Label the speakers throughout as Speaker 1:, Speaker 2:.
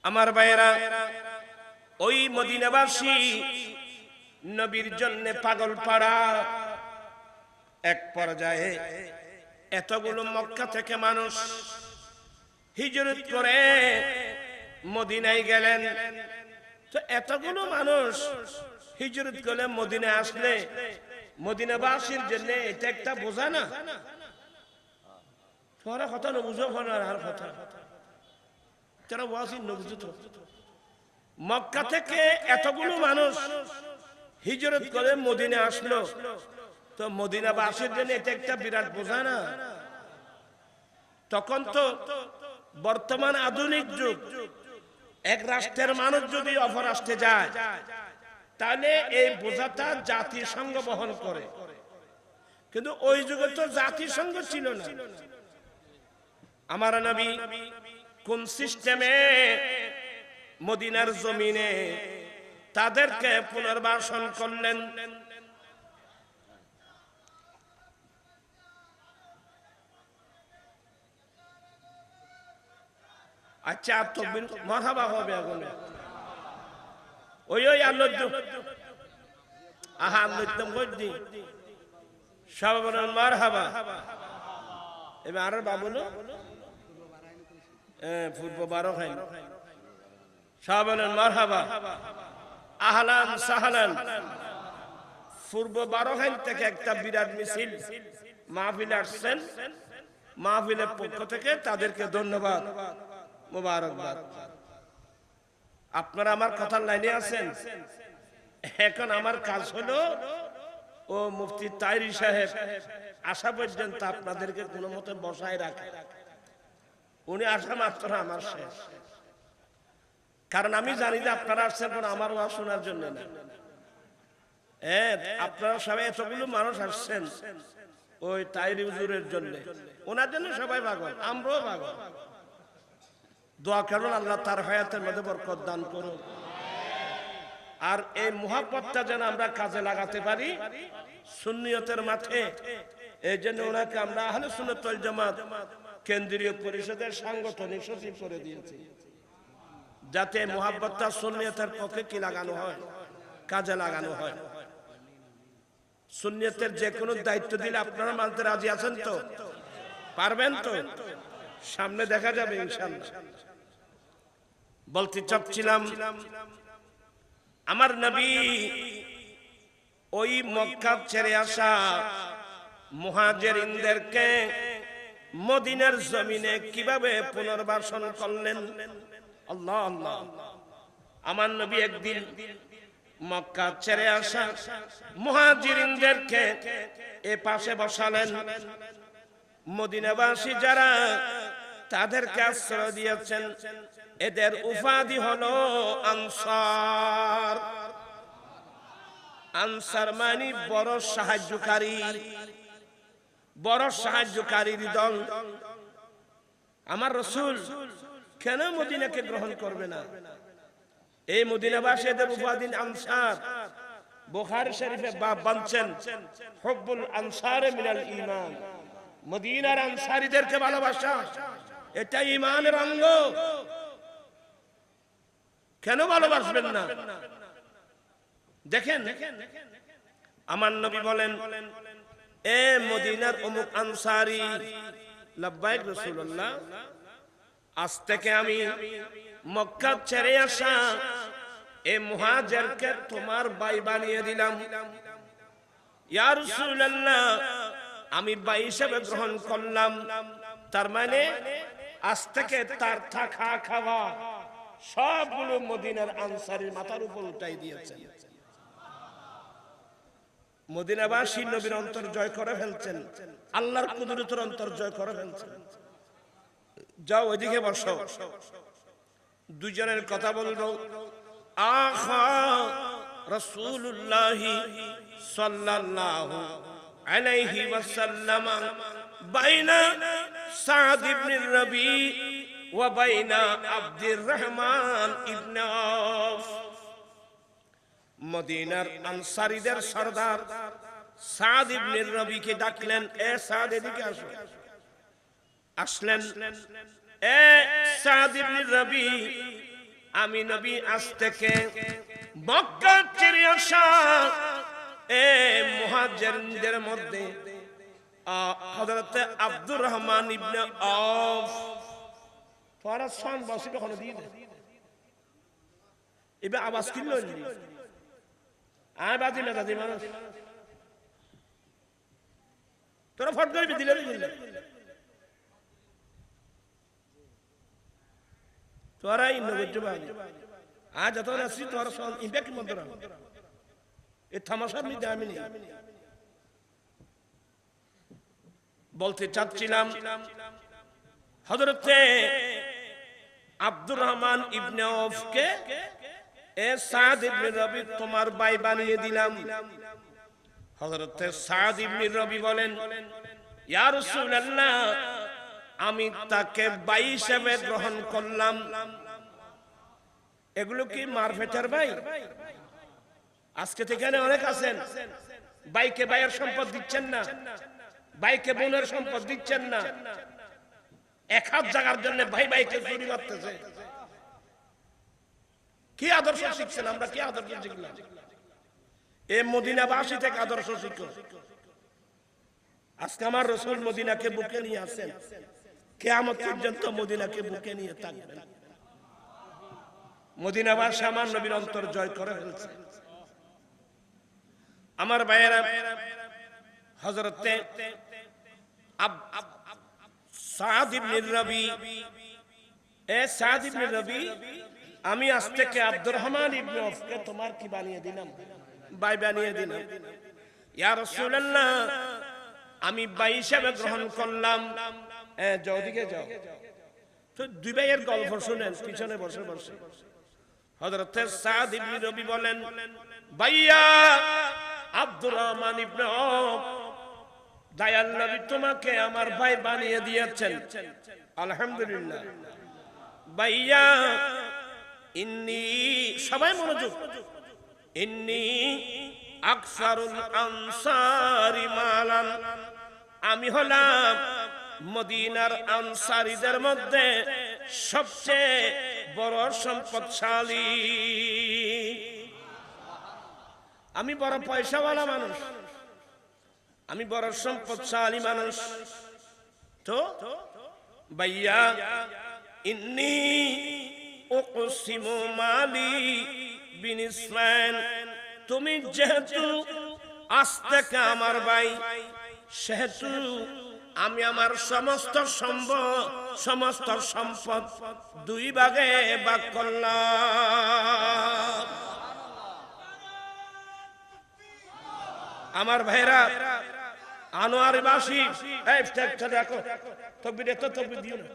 Speaker 1: আমার ভাইয়েরা, ওই মদিনাবাসী নবীর জন্য পাগল পাড়া। এক পর্যায়ে এতগুলো মক্কা থেকে মানুষ হিজরত করে মদিনায় গেলেন। তো এতগুলো মানুষ হিজরত করে মদিনায় আসলে মদিনাবাসীর জন্য এটা একটা বোঝা না? তোমার কথা না বুঝো, আর কথা তারা ওয়াজি নবুঝো। মক্কা থেকে এতগুলো মানুষ হিজরত করে মদিনায় আসলো, তো মদিনাবাসীর জন্য এটা একটা বিরাট বোঝা না? তখন তো বর্তমান আধুনিক যুগ, এক রাষ্ট্রের মানুষ যদি অপর রাষ্ট্রে যায় তাহলে এই বোঝাটা জাতিসংঘ বহন করে, কিন্তু ওই যুগে তো জাতিসংঘ ছিল না। আমার নবী কোন সিস্টেমে মদিনার জমিনে তাদেরকে পুনর্বাসন করলেন? আচ্ছা, তকবীর মারহাবা হবে এখন। ওই আল্লাহ আহা আল্লাহ বলছি সব বলেন মারহাবা। এবার আর বাবুলো পূর্ব 12 খাই সব বলেন মারহাবা, আহলান সাহলান। পূর্ব 12 খাই থেকে একটা বিরাট মিছিল মাহফিলে আসছেন। মাহফিলের পক্ষ থেকে তাদেরকে ধন্যবাদ, মোবারকবাদ। আপনারা আমার কথার লাইনে আছেন। এখন আমার কাজ হলো ও মুফতি তাইরি সাহেব আসা পর্যন্ত আপনাদেরকে কোনো মতে বসায় রাখে। উনি আসা মাত্র আমার শেষ, কারণ আমি জানি যে আপনারা আসছেন কোন আমার ওয়াজ শোনার জন্য না। আপনারা সবাই এতগুলো মানুষ আসছেন ওই তাইরি হুজুরের জন্য, ওনার জন্য সবাই পাগল, আমরাও পাগল। দোয়া করুন আল্লাহ তার হায়াতের মধ্যে বরকত দান করুন, আর এই মুহাব্বতটা যেন আমরা কাজে লাগাতে পারি সুন্নিয়তের মাঠে। এই জন্য ওনাকে আমরা আহলে সুন্নাত ওয়াল জামাত কেন্দ্রীয় পরিষদের সাংগঠনিক সচিব করে দিয়েছি, যাতে মুহাব্বতটা সুন্নিয়তের পক্ষে কি লাগানো হয়, কাজে লাগানো হয়। সুন্নিয়তের যে কোনো দায়িত্ব দিলে আপনারা মানতে রাজি আছেন তো? পারবেন তো? সামনে দেখা যাবে ইনশাআল্লাহ। বলতে চাচ্ছিলাম, আমার নবী ওই মক্কা ছেড়ে আসা মুহাজিরিনদেরকে মদিনার জমিনে কিভাবে পুনর্বাসন করলেন? আল্লাহ আল্লাহ। আমার নবী একদিন মক্কা ছেড়ে আসা মুহাজিরিনদেরকে এ পাশে বসালেন। মদিনাবাসী যারা তাদেরকে আশ্রয় দিয়েছেন, এদের উপাধি হলো আনসার। আনসার মানে বড় সাহায্যকারী, বড় সাহায্যকারীর দল। আমার রাসূল কেন মদিনাকে গ্রহণ করবে না? এই মদিনাবাসী এদের উপাধি আনসার। বুখারী শরীফে বাব বানছেন হুব্বুল আনসার মিনাল ঈমান। মদিনার আনসারীদেরকে ভালোবাসা এটা ঈমানের অঙ্গ। কেন ভালোবাসবেন না? দেখেন আমার নবী বলেন, এ মদিনার অমুক আনসারী, লাব্বাইক রাসূলুল্লাহ, আজ থেকে আমি মক্কা ছেড়ে আসা এ মুহাজিরকে তোমার ভাই বানিয়ে দিলাম। ইয়া রাসূলুল্লাহ, আমি ভাই হিসেবে গ্রহণ করলাম। তার মানে আজ থেকে তার থাকা খাওয়া সবগুলো মদিনার আনসারীর মাথার উপর উঠাই দিয়েছেন। মদিনাবাসী নবীর অন্তর জয় করে ফেলছেন, আল্লাহর কুদরতের অন্তর জয় করে ফেলছেন। যাও ওইদিকে বসো, দুজনের কথা বলবো। আখা রাসূলুল্লাহ সাল্লাল্লাহু আলাইহি ওয়াসাল্লাম বাইনা সাদ ইবনে রবি ওয়া বাইনা আব্দুর রহমান ইবনে আওফ। মদিনার আনসারীদের সরদার সাদ ইবনে রবিকে ডাকলেন, এ সাদ এদিকে আসো। আসলেন, এ সাদ ইবনে রবি, আমি নবী আজ থেকে মক্কা ছেড়ে আসা মুহাজিরদের মধ্যে হযরত আব্দুর রহমান ইবনে আওফ ফরাসান বসে কখনো দিয়ে এবে আওয়াজ কিনলো আয় বাজি মেজাজি মানুষ তোরা ফট করে দিলে তোরা ইন্দ্র আজ যত আসছি তোরা সব ইম্প্যাক্ট মন্ত্র এই থামাশার মধ্যে আমি নেই বলতে চাচ্ছিলাম হযরতে আব্দুর রহমান ইবনে আওফকে সাদ ইবনে রবি তোমার ভাই বানিয়ে দিলাম। হযরতে সাদ ইবনে রবি বলেন, ইয়া রাসূলুল্লাহ, আমি তাকে ভাই হিসেবে গ্রহণ করলাম। এগুলো কি মারফেটার ভাই? আজকে থেকে অনেক আছেন ভাইকে ভাইয়ের সম্পদ দিচ্ছেন না, ভাইকে বোনের সম্পদ দিচ্ছেন না, এক হাত জায়গার জন্য ভাই ভাইকে চুরি করতেছে। কি আদর্শ শিখছেন? আমরা কি আদর্শ শিখলাম? এ মদিনাবাসী থেকে আদর্শ শিখো। আজকে আমার রাসূল মদিনাকে বুকে নিয়ে আসেন, কিয়ামত পর্যন্ত মদিনাকে বুকে নিয়ে থাকবেন। মদিনাবাসী আমার নবীর অন্তর জয় করে ফেলছে। আমার ভাইয়েরা, হযরতে সাদ ইবনে রবি, সাদ ইবনে রবি, আমি আজ থেকে আব্দুর রহমান ইবনে আওফকে তোমার কি বানিয়ে দিলাম, ভাই বানিয়ে দিলাম। ইয়া রাসূলুল্লাহ, আমি ভাই হিসেবে গ্রহণ করলাম। যাও দিকে যাও, তো দুই ভাইয়ের গল্প শুনেন পিছনে বসে বসে। হযরতে সাদ ইবনে রবি বলেন, ভাইয়া আব্দুর রহমান ইবনে আওফ, দয়াল নবী তোমাকে আমার ভাই বানিয়ে দিয়েছেন, আলহামদুলিল্লাহ। ভাইয়া ইন্নী, সবাই মনোযোগ, ইন্নী আকসারুল আনসারি মালান, আমি হলাম মদিনার আনসারীদের মধ্যে সবচেয়ে বড় সম্পদশালী। আমি বড় পয়সাওয়ালা মানুষ, আমি বড় সম্পদশালী মানুষ। তো ভাইয়া ইন্নী উকসিমু মালি বিনিসফাইন, তুমি যেহেতু আজ থেকে আমার ভাই, সেহেতু আমি আমার সমস্ত সম্পদ দুই ভাগে ভাগ করলাম। আমার ভাইরা আনোয়ারবাসী, এই দেখো তকবীর, এত তকবীর দিও না।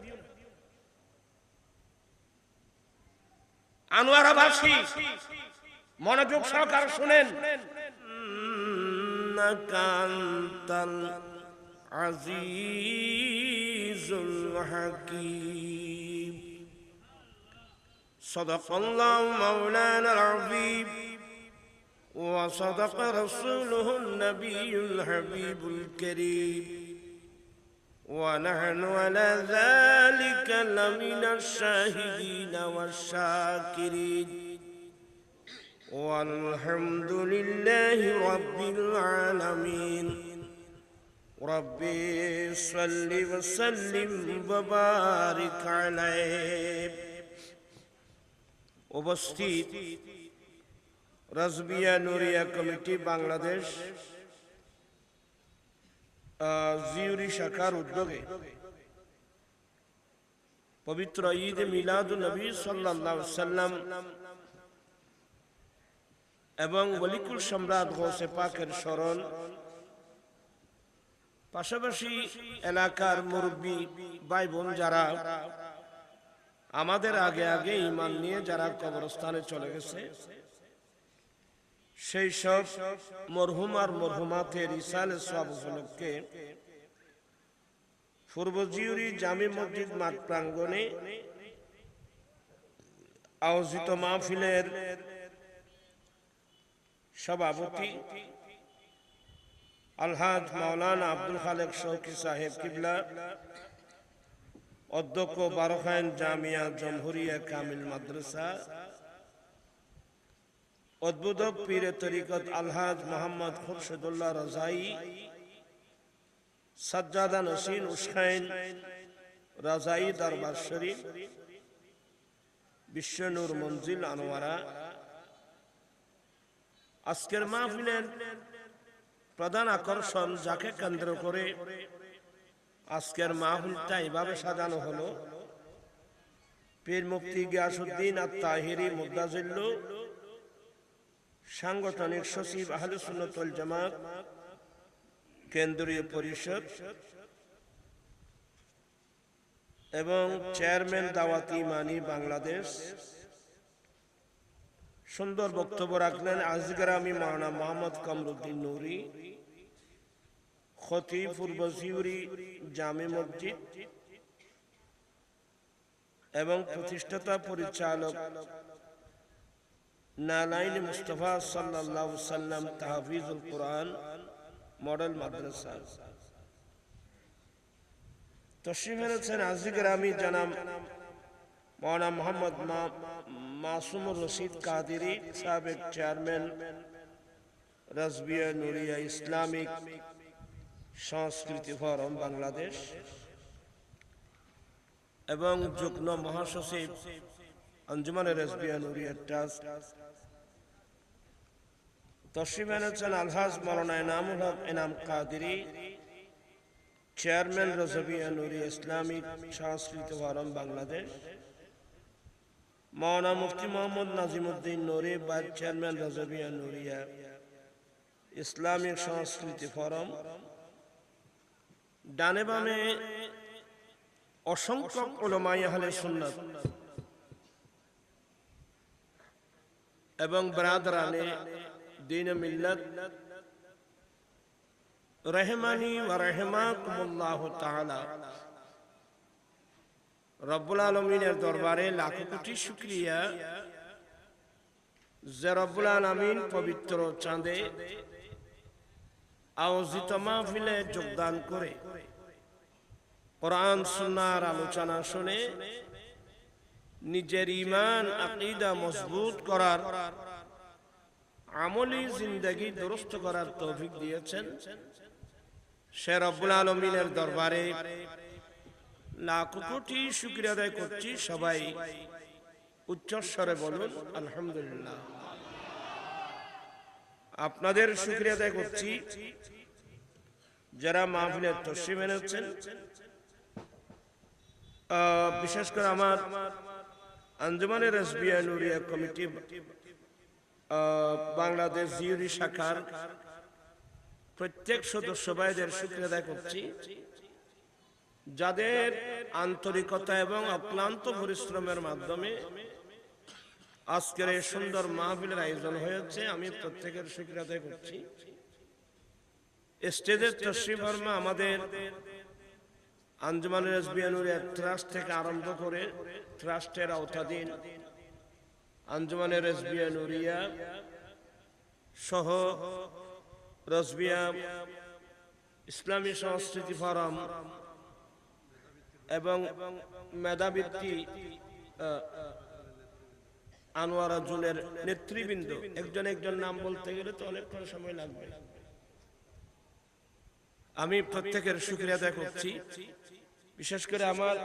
Speaker 1: আনোয়ারবাসী মনোযোগ সহকারে শুনেন। নাকান্তাল আজিজুল হাকীম, সাদাকাল্লাহু মাওলানাল আযীম, ওয়া সাদাকা রাসূলুহুন নাবিয়্যুল হাবিবুল কারীম, ওয়া নাহনু আলা যালিকা লামিনাশ শাহিদিনা ওয়াশ শাকিরিন, والحمد لله رب العالمين. ربي صل وسلم وبارك عليه. উপস্থিত রাজবিয়া নুরিয়া কমিটি বাংলাদেশ জিউরি শাখার উদ্যোগে পবিত্র ঈদ মিলাদুন নবী সাল্লাল্লাহু আলাইহি সাল্লাম এবং ওয়ালিকুল সম্রাট গৌসে পাকের স্মরণ, পাশাপাশি এলাকার মুরব্বী ভাই বোন যারা আমাদের আগে আগে ঈমান নিয়ে যারা কবরস্থানে চলে গেছে, সেই সব মরহুম আর মরহুমাতের ইসালে সওয়াব উপলক্ষে পূর্ব জিউরি জামে মসজিদ মাঠ প্রাঙ্গণে আয়োজিত মাহফিলের সভাপতি আলহাজ মাওলানা আব্দুল খালেক শৌকী সাহেব কিবলা, অধ্যক্ষ বারখাইন জামিয়া জমহুরিয়া কামিল মাদ্রাসা, উদ্বোধক পীরে তরিকত আলহাজ মোহাম্মদ খুরশেদুল্লাহ রাজাই, সাজ্জাদা নসীন উস্কাইন রাজাই দরবার শরীফ, বিশ্বনূর মঞ্জিল আনোয়ারা। আজকের মাহফিলের প্রধান আকর্ষণ, যাকে কেন্দ্র করে আজকের মাহফিলটা এভাবে সাজানো হলো, পীর মুফতি গিয়াসউদ্দিন আত-তাহিরি মুদাজিল্লু, সাংগঠনিক সচিব আহলে সুন্নাত ওয়াল জামাত কেন্দ্রীয় পরিষদ এবং চেয়ারম্যান দাওয়াত ইমানি বাংলাদেশ। সুন্দর বক্তব্য রাখলেন আজগরামি মাওলানা মোহাম্মদ কামরুদ্দিন নূরি, খতিব পূর্ব সিউড়ি জামে মসজিদ এবং প্রতিষ্ঠাতা পরিচালক নালাইন মুস্তাফা সাল্লাল্লাহু আলাইহি সাল্লাম তাহফিজুল কুরআন মডেল মাদ্রাসা। তশরিফ এনেছেন আজিগরামি জনাব মাওলানা মোহাম্মদ মাসুমুর রশিদ কাদেরী, সাবেক চেয়ারম্যান রাজবিয়া নুরিয়া ইসলামিক সংস্কৃতি ফোরাম বাংলাদেশ এবং যুগ্ম মহাসচিব আঞ্জুমানে রাজবিয়া নুরিয়া ট্রাস্ট। তশরিফ এনেছেন আলহাজ মাওলানা এনামুল হক এনাম কাদেরী, চেয়ারম্যান রাজবিয়া নুরিয়া ইসলামিক সংস্কৃতি ফোরাম বাংলাদেশ। মাওলানা মুফতি মোহাম্মদ নাজিমউদ্দিন নুরি, vice chairman Razvia Nuria Islamic সংস্কৃতি ফোরাম। ডানে বামে অসংখ্য উলামায়ে আহলে সুন্নাত এবং ব্রাদরানে দ্বীন মিল্লাত রহমানি ওয়া রাহমাকুমুল্লাহ তাআলা। রব্বুল আলামিনের দরবারে লাখ কোটি শুকরিয়া যে রব্বুল আলামিন পবিত্র চাঁদে আয়োজিত মাহফিলে যোগদান করে কোরআন সুন্নাহর আলোচনা শুনে নিজের ঈমান আকীদা মজবুত করার, আমলি জিন্দেগি দুরুস্ত করার তৌফিক দিয়েছেন। সে রব্বুল আলামিনের দরবারে লাখ কোটি শুকরিয়া আদায় করছি। সবাই উচ্চস্বরে বলুন আলহামদুলিল্লাহ। আপনাদের শুকরিয়া আদায় করছি যারা মাহফিলে তশরিফ এনেছেন, বিশেষ করে আমার আঞ্জুমানে রাজবিয়া নুরিয়া কমিটি বাংলাদেশ জিউরি শাখার প্রত্যেক সদস্য ভাইদের শুকরিয়া আদায় করছি, যাদের আন্তরিকতা এবং অক্লান্ত পরিশ্রমের মাধ্যমে আজকের এই সুন্দর মাহফিলের আয়োজন হয়েছে। আমি প্রত্যেকের শুকরিয়া আদায় করছি। স্টেজের তশরিফ ফরমা আমাদের আঞ্জুমানে রাজবিয়া নুরিয়া ট্রাস্ট থেকে আরম্ভ করে ট্রাস্টের আওতাধীন আঞ্জুমানে রাজবিয়া নুরিয়া সহ রাজবিয়া ইসলামী সংস্কৃতি ফোরাম এবং মেধাবৃত্তি আনোয়ারা জুনের নেতৃবৃন্দ, একজন একজন নাম বলতে গেলে তো অনেকক্ষণ সময় লাগবে। আমি প্রত্যেকের শুকরিয়া আদায় করছি। বিশেষ করে আমার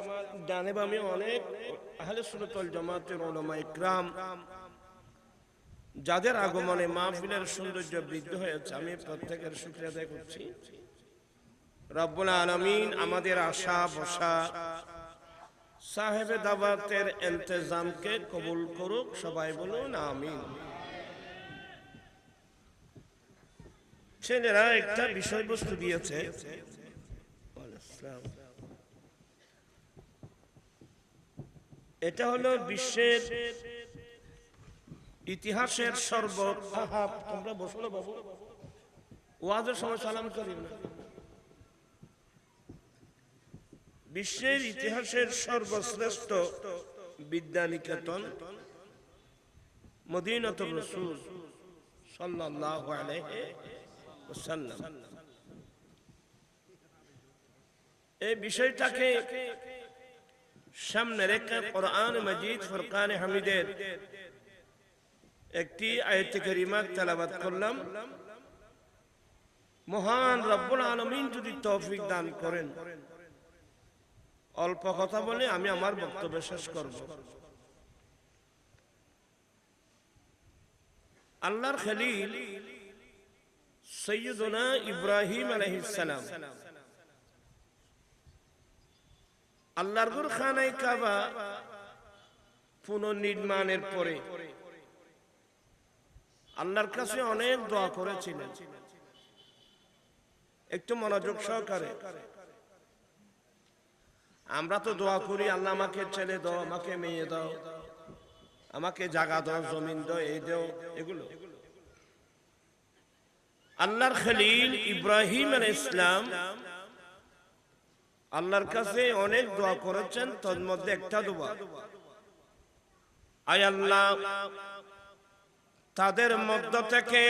Speaker 1: ডানে বামে অনেক আহলে সুন্নাত ওয়াল জামাতের উলামা ইকরাম, যাদের আগমনে মাহফিলের সৌন্দর্য বৃদ্ধি হয়েছে। আমি প্রত্যেকের শুকরিয়া আদায় করছি। রব্বুল আলামিন আমাদের আশা বসা সাহেবে দাওয়াতের ইন্তজামকে কবুল করুক। সবাই বলুন আমিন। ছেলেরা একটা বিষয়বস্তু দিয়েছে, এটা হলো বিশ্বের ইতিহাসের তোমরা বসো না বাবু, ওয়াজের সময় সালাম করি না। বিশ্বের ইতিহাসের সর্বশ্রেষ্ঠ বিদ্যানিকেতন মদিনাতুর রাসূল সাল্লাল্লাহু আলাইহি ওয়াসাল্লাম। এই বিষয়টাকে সামনে রেখে কোরআন মাজিদ ফুরকান হামিদের একটি আয়াত কারিমা তেলাওয়াত করলাম। মহান রব্বুল আলামিন যদি তৌফিক দান করেন, অল্প কথা বলে আমি আমার বক্তব্য শেষ করব। আল্লাহর খলিল সাইয়্যিদুনা ইব্রাহিম আলাইহিস সালাম আল্লাহর ঘর খানায়ে কাবা পুনর্নির্মাণের পরে আল্লাহর কাছে অনেক দোয়া করেছিলেন। একটু মনোযোগ সহকারে। আমরা তো দোয়া করি, আল্লাহ আমাকে ছেলে দাও, আমাকে মেয়ে দাও, আমাকে জায়গা দাও, জমিন দাও, এই দাও, এগুলো। আল্লাহর খলিল ইব্রাহিম আলাইহিস সালাম আল্লাহর কাছে অনেক দোয়া করেছেন। তার মধ্যে একটা দোয়া, আয় আল্লাহ তাদের মধ্য থেকে,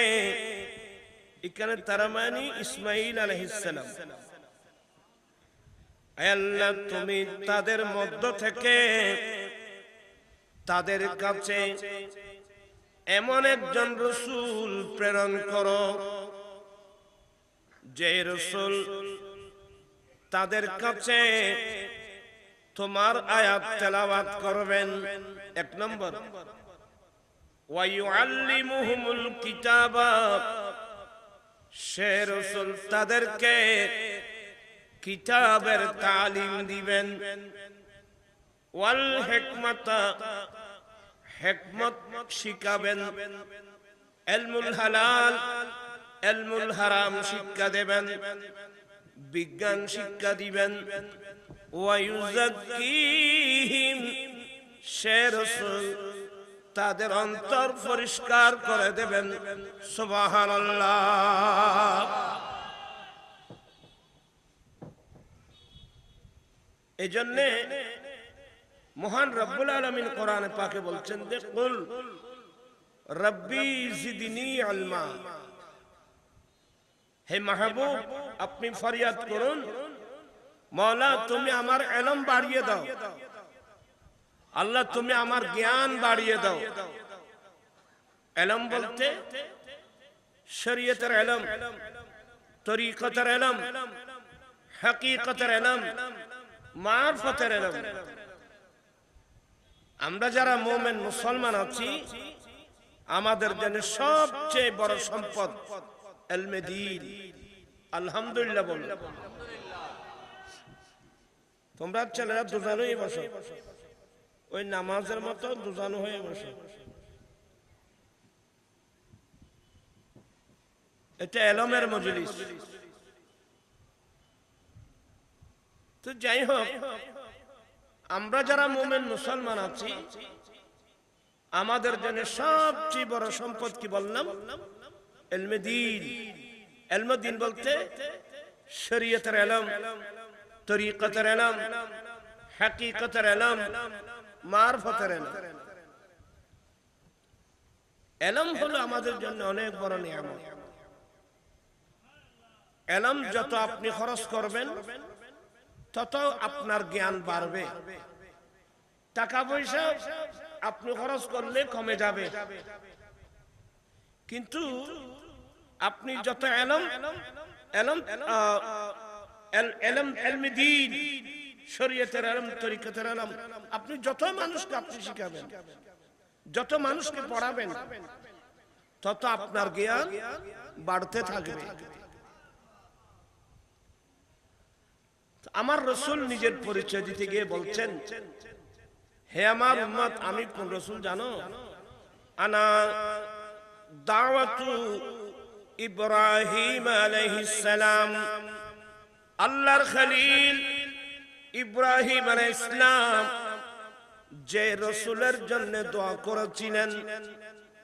Speaker 1: এখানে তারা মানে ইসমাঈল আলাইহিস সালাম, আয় আল্লাহ তুমি তাদের মধ্য থেকে তাদের কাছে এমন একজন রাসূল প্রেরণ করো, যে রাসূল তাদের কাছে তোমার আয়াত তেলাওয়াত করবেন। এক নম্বর, ওয়া ইউআল্লিমুহুমুল কিতাবা, সে রাসূল তাদেরকে কিতাবের তালিম দিবেন। ওয়াল হিকমাতা, হিকমত শিখাবেন। ইলমুল হালাল, ইলমুল হারাম শিক্ষা দেবেন। বিজ্ঞান শিক্ষা দিবেন। ওয়া ইউযাক্কিহিম, সে রাসূল তাদের অন্তর পরিষ্কার করে দেবেন। সুবহানাল্লাহ। এজন্য মহান রব্বুল আলামিন কোরআনে পাকে বলছেন যে কুল রব্বি জিদনি ইলমা, হে মাহবুব আপনি ফরিয়াদ করুন, মাওলা তুমি আমার ইলম বাড়িয়ে দাও, আল্লাহ তুমি আমার জ্ঞান বাড়িয়ে দাও। ইলম বলতে শরীয়তের ইলম, তরিকতের ইলম, হাকিকতের ইলম, মারফতের ইলম। আমরা যারা মুমিন মুসলমান আছি, আমাদের জন্য সবচেয়ে বড় সম্পদ ইলমে দ্বীন। আলহামদুলিল্লাহ বল। তোমরা ছেলেরা দুজানোই বসো, ওই নামাজের মতো দুজানো হয়ে বসে। এটা ইলমের মজলিস। তো যাই হোক, আমরা যারা মুমিন মুসলমান আছি, আমাদের জন্য সবচেয়ে বড় সম্পদ কি বললাম? ইলমে দ্বীন। ইলমে দ্বীন বলতে শরীয়তের ইলম, তরিকতের ইলম, হাকিকতের ইলম, মারফতের ইলম। ইলম হলো আমাদের জন্য অনেক বড় নিয়ামত। ইলম যত আপনি খরচ করবেন, তত আপনার জ্ঞান বাড়বে। টাকা পয়সা আপনি খরচ করলে কমে যাবে, কিন্তু আপনি যত ইলমে দ্বীন, শরীয়তের ইলম, তরিকতের ইলম আপনি যত মানুষকে আপনি শিখাবেন, যত মানুষকে পড়াবেন, তত আপনার জ্ঞান বাড়তে থাকবে। আমার রাসূল নিজের পরিচয় দিতে গিয়ে বলছেন, হে আমার উম্মত, আমি কোন রাসূল জানো? আনা দাওয়াতু ইব্রাহিম আলাইহিস সালাম। আল্লাহর খলিল ইব্রাহিম আলাইহিস সালাম যে রাসূলের জন্য দোয়া করেছিলেন,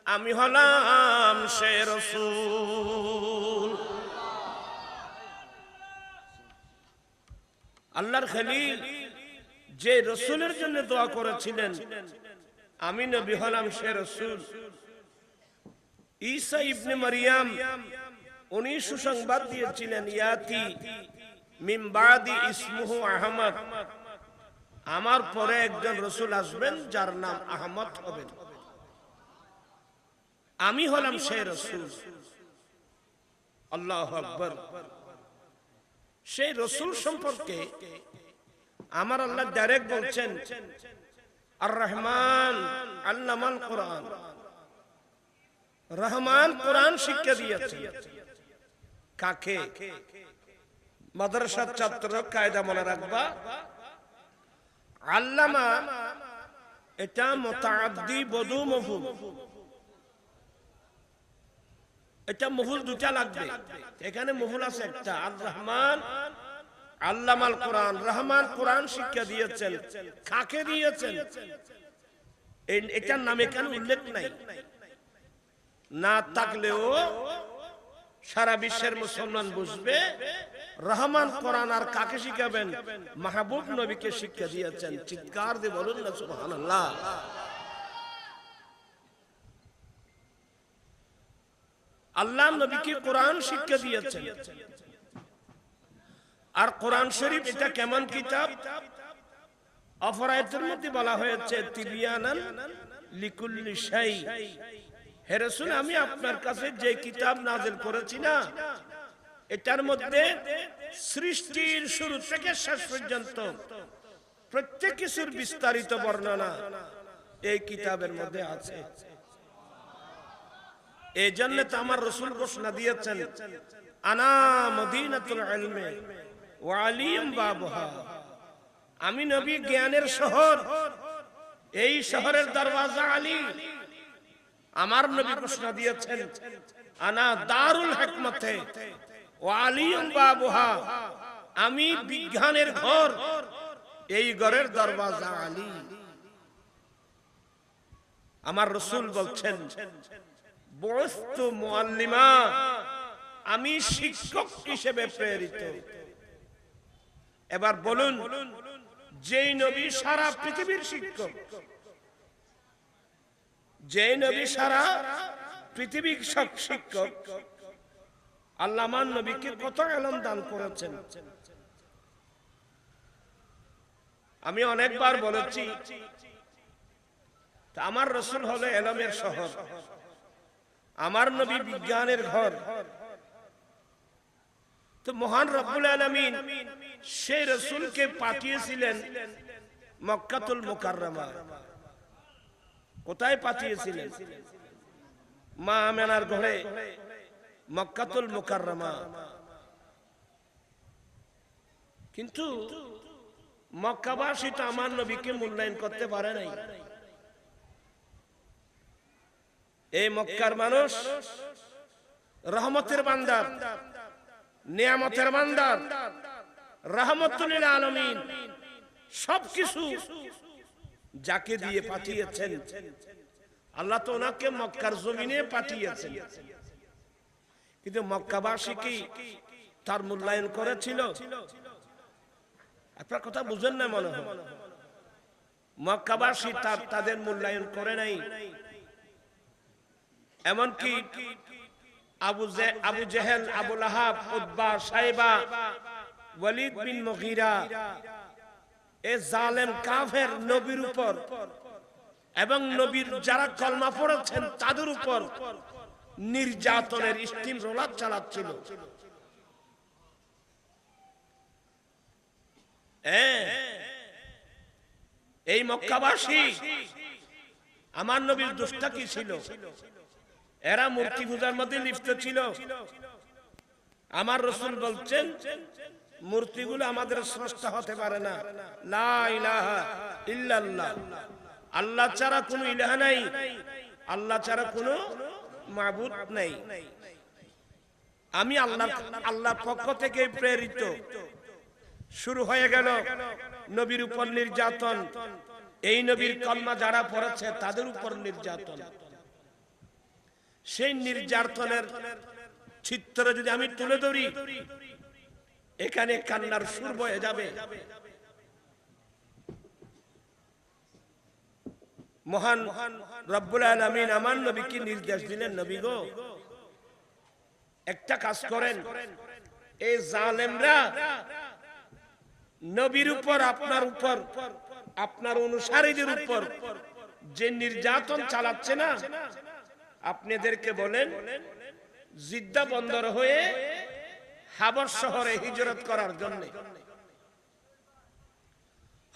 Speaker 1: আমি হলাম সে রাসূল। আল্লাহর খলিল যে রাসূলের জন্য দোয়া করেছিলেন, আমি নবী হলাম সে রাসূল। ঈসা ইবনে মারইয়াম উনি সুসংবাদ দিয়েছিলেন, ইয়াতি মিন বাদি ইসমুহু আহমদ, আমার পরে একজন রসুল আসবেন যার নাম আহমদ হবেন, আমি হলাম সেই রসুল। আল্লাহু আকবার। সেই রসুল সম্পর্কে আমার আল্লাহ ডাইরেক্ট বলছেন, আর রহমান আল্লামাল কোরআন। রহমান কোরআন শিক্ষা দিয়েছেন কাকে? মাদ্রাসার ছাত্র কায়দা মনে রাখবা, আল্লামা এটা মুতাআদ্দি বদু মফুল, এটা মফুল দুটা লাগবে। এখানে মফুল আছে একটা, আর রহমান আল্লামাল কোরআন। রহমান কোরআন শিক্ষা দিয়েছেন, কাকে দিয়েছেন এটার নামে কেন উল্লেখ নাই? না থাকলেও সারা বিশ্বের মুসলমান বুঝবে রহমান কোরআন আর কাকে শিখাবেন? মাহবুব নবীকে শিক্ষা দিয়েছেন। চিৎকার দিয়ে বলুন না সুবহানাল্লাহ। আল্লাহ নবীকে কোরআন শিক্ষা দিয়েছেন। আর কোরআন শরীফ এটা কেমন কিতাব? অপরায়তের মধ্যে বলা হয়েছে তিবিয়ানান লিকুল্লি শাই। হে রাসূল, আমি আপনার কাছে যে কিতাব নাযিল করেছি না, এটার মধ্যে সৃষ্টির শুরু থেকে শেষ পর্যন্ত প্রত্যেক কিছুর বিস্তারিত বর্ণনা এই কিতাবের মধ্যে আছে। এই জন্য তো আমার রাসূল ঘোষণা দিয়েছেন, আনা মদিনাতুল ইলমি ওয়া আলিম বাবুহা। আমি নবী জ্ঞানের শহর, এই শহরের দরওয়াজা আলী। আমার নবী ঘোষণা দিয়েছেন, আনা দারুল হিকমতে ওয়া আলিম বাবুহা। আমি বিজ্ঞানের ঘর, এই ঘরের দরওয়াজা আলী। আমার রাসূল বলছেন, বুইসতু মুআল্লিমা, আমি শিক্ষক হিসেবে প্রেরিত। এবার বলুন, যেই নবী সারা পৃথিবীর শিক্ষক, যেই নবী সারা পৃথিবীর শিক্ষক, আল্লাহ আমার নবীকে কত ইলম দান করেছেন। আমি অনেকবার বলেছি, আমার রাসূল হলো ইলমের শহর, আমার নবী বিজ্ঞানের ঘর। তো মহান রব্বুল আলামিন সেই রাসূলকে পাঠিয়েছিলেন মক্কাতুল মুকাররমা। কোথায় পাঠিয়েছিলেন? মা আমেনার ঘরে, মক্কাতুল মুকাররমা। কিন্তু মক্কাবাসী তো আমার নবীকে মূল্যায়ন করতে পারে নাই। এই মক্কার মানুষ রহমতের বান্দার, নিয়ামতের বান্দার, রাহমাতুল লিল আলামিন, সবকিছু যাকে দিয়ে পাঠিয়েছেন আল্লাহ তো ওনাকে মক্কার জমিনে পাঠিয়েছেন। কিন্তু মক্কাবাসী কি তার মূল্যায়ন করেছিল? আপনার কথা বুঝেন না মনে হয়। মক্কাবাসী তাদের মূল্যায়ন করে নাই। এমনকি আবু জেহেল, আবু লাহাব, উতবা, সাইবা, ওয়ালিদ বিন মুগীরা, এই জালেম কাফের নবীর উপর এবং নবীর যারা কলমা পড়েছেন তাদের উপর নির্যাতনের স্টিম রোলার চালাচ্ছিল। এই মক্কাবাসী আমার নবীর দোষটা কি ছিল? এরা মূর্তি পূজার মধ্যে লিপ্ত ছিল। আমার রাসূল বলছেন, মূর্তিগুলো আমাদের স্রষ্টা হতে পারে না। লা ইলাহা ইল্লাল্লাহ, আল্লাহ ছাড়া কোনো ইলাহ নাই, আল্লাহ ছাড়া কোনো মাবুদ নাই। আমি আল্লাহর পক্ষ থেকে প্রেরিত। শুরু হয়ে গেল নবীর উপর নির্যাতন। এই নবীর কলমা যারা পড়েছে তাদের উপর নির্যাতন। সেই নির্যাতনের চিত্র যদি আমি তুলে ধরি, এখানে কান্নার সুর বয়ে যাবে। মহান রব্বুল আলামিন আমার নবীকে নির্দেশ দিলেন, নবী গো, একটা কাজ করেন, এই জালেমরা নবীর উপর, আপনার উপর আপনার অনুসারীদের উপর যে নির্যাতন চালাচ্ছে না, আপনি এদেরকে বলেন জিদ্দা বন্দর হয়ে হাবশ শহরে হিজরত করার জন্য।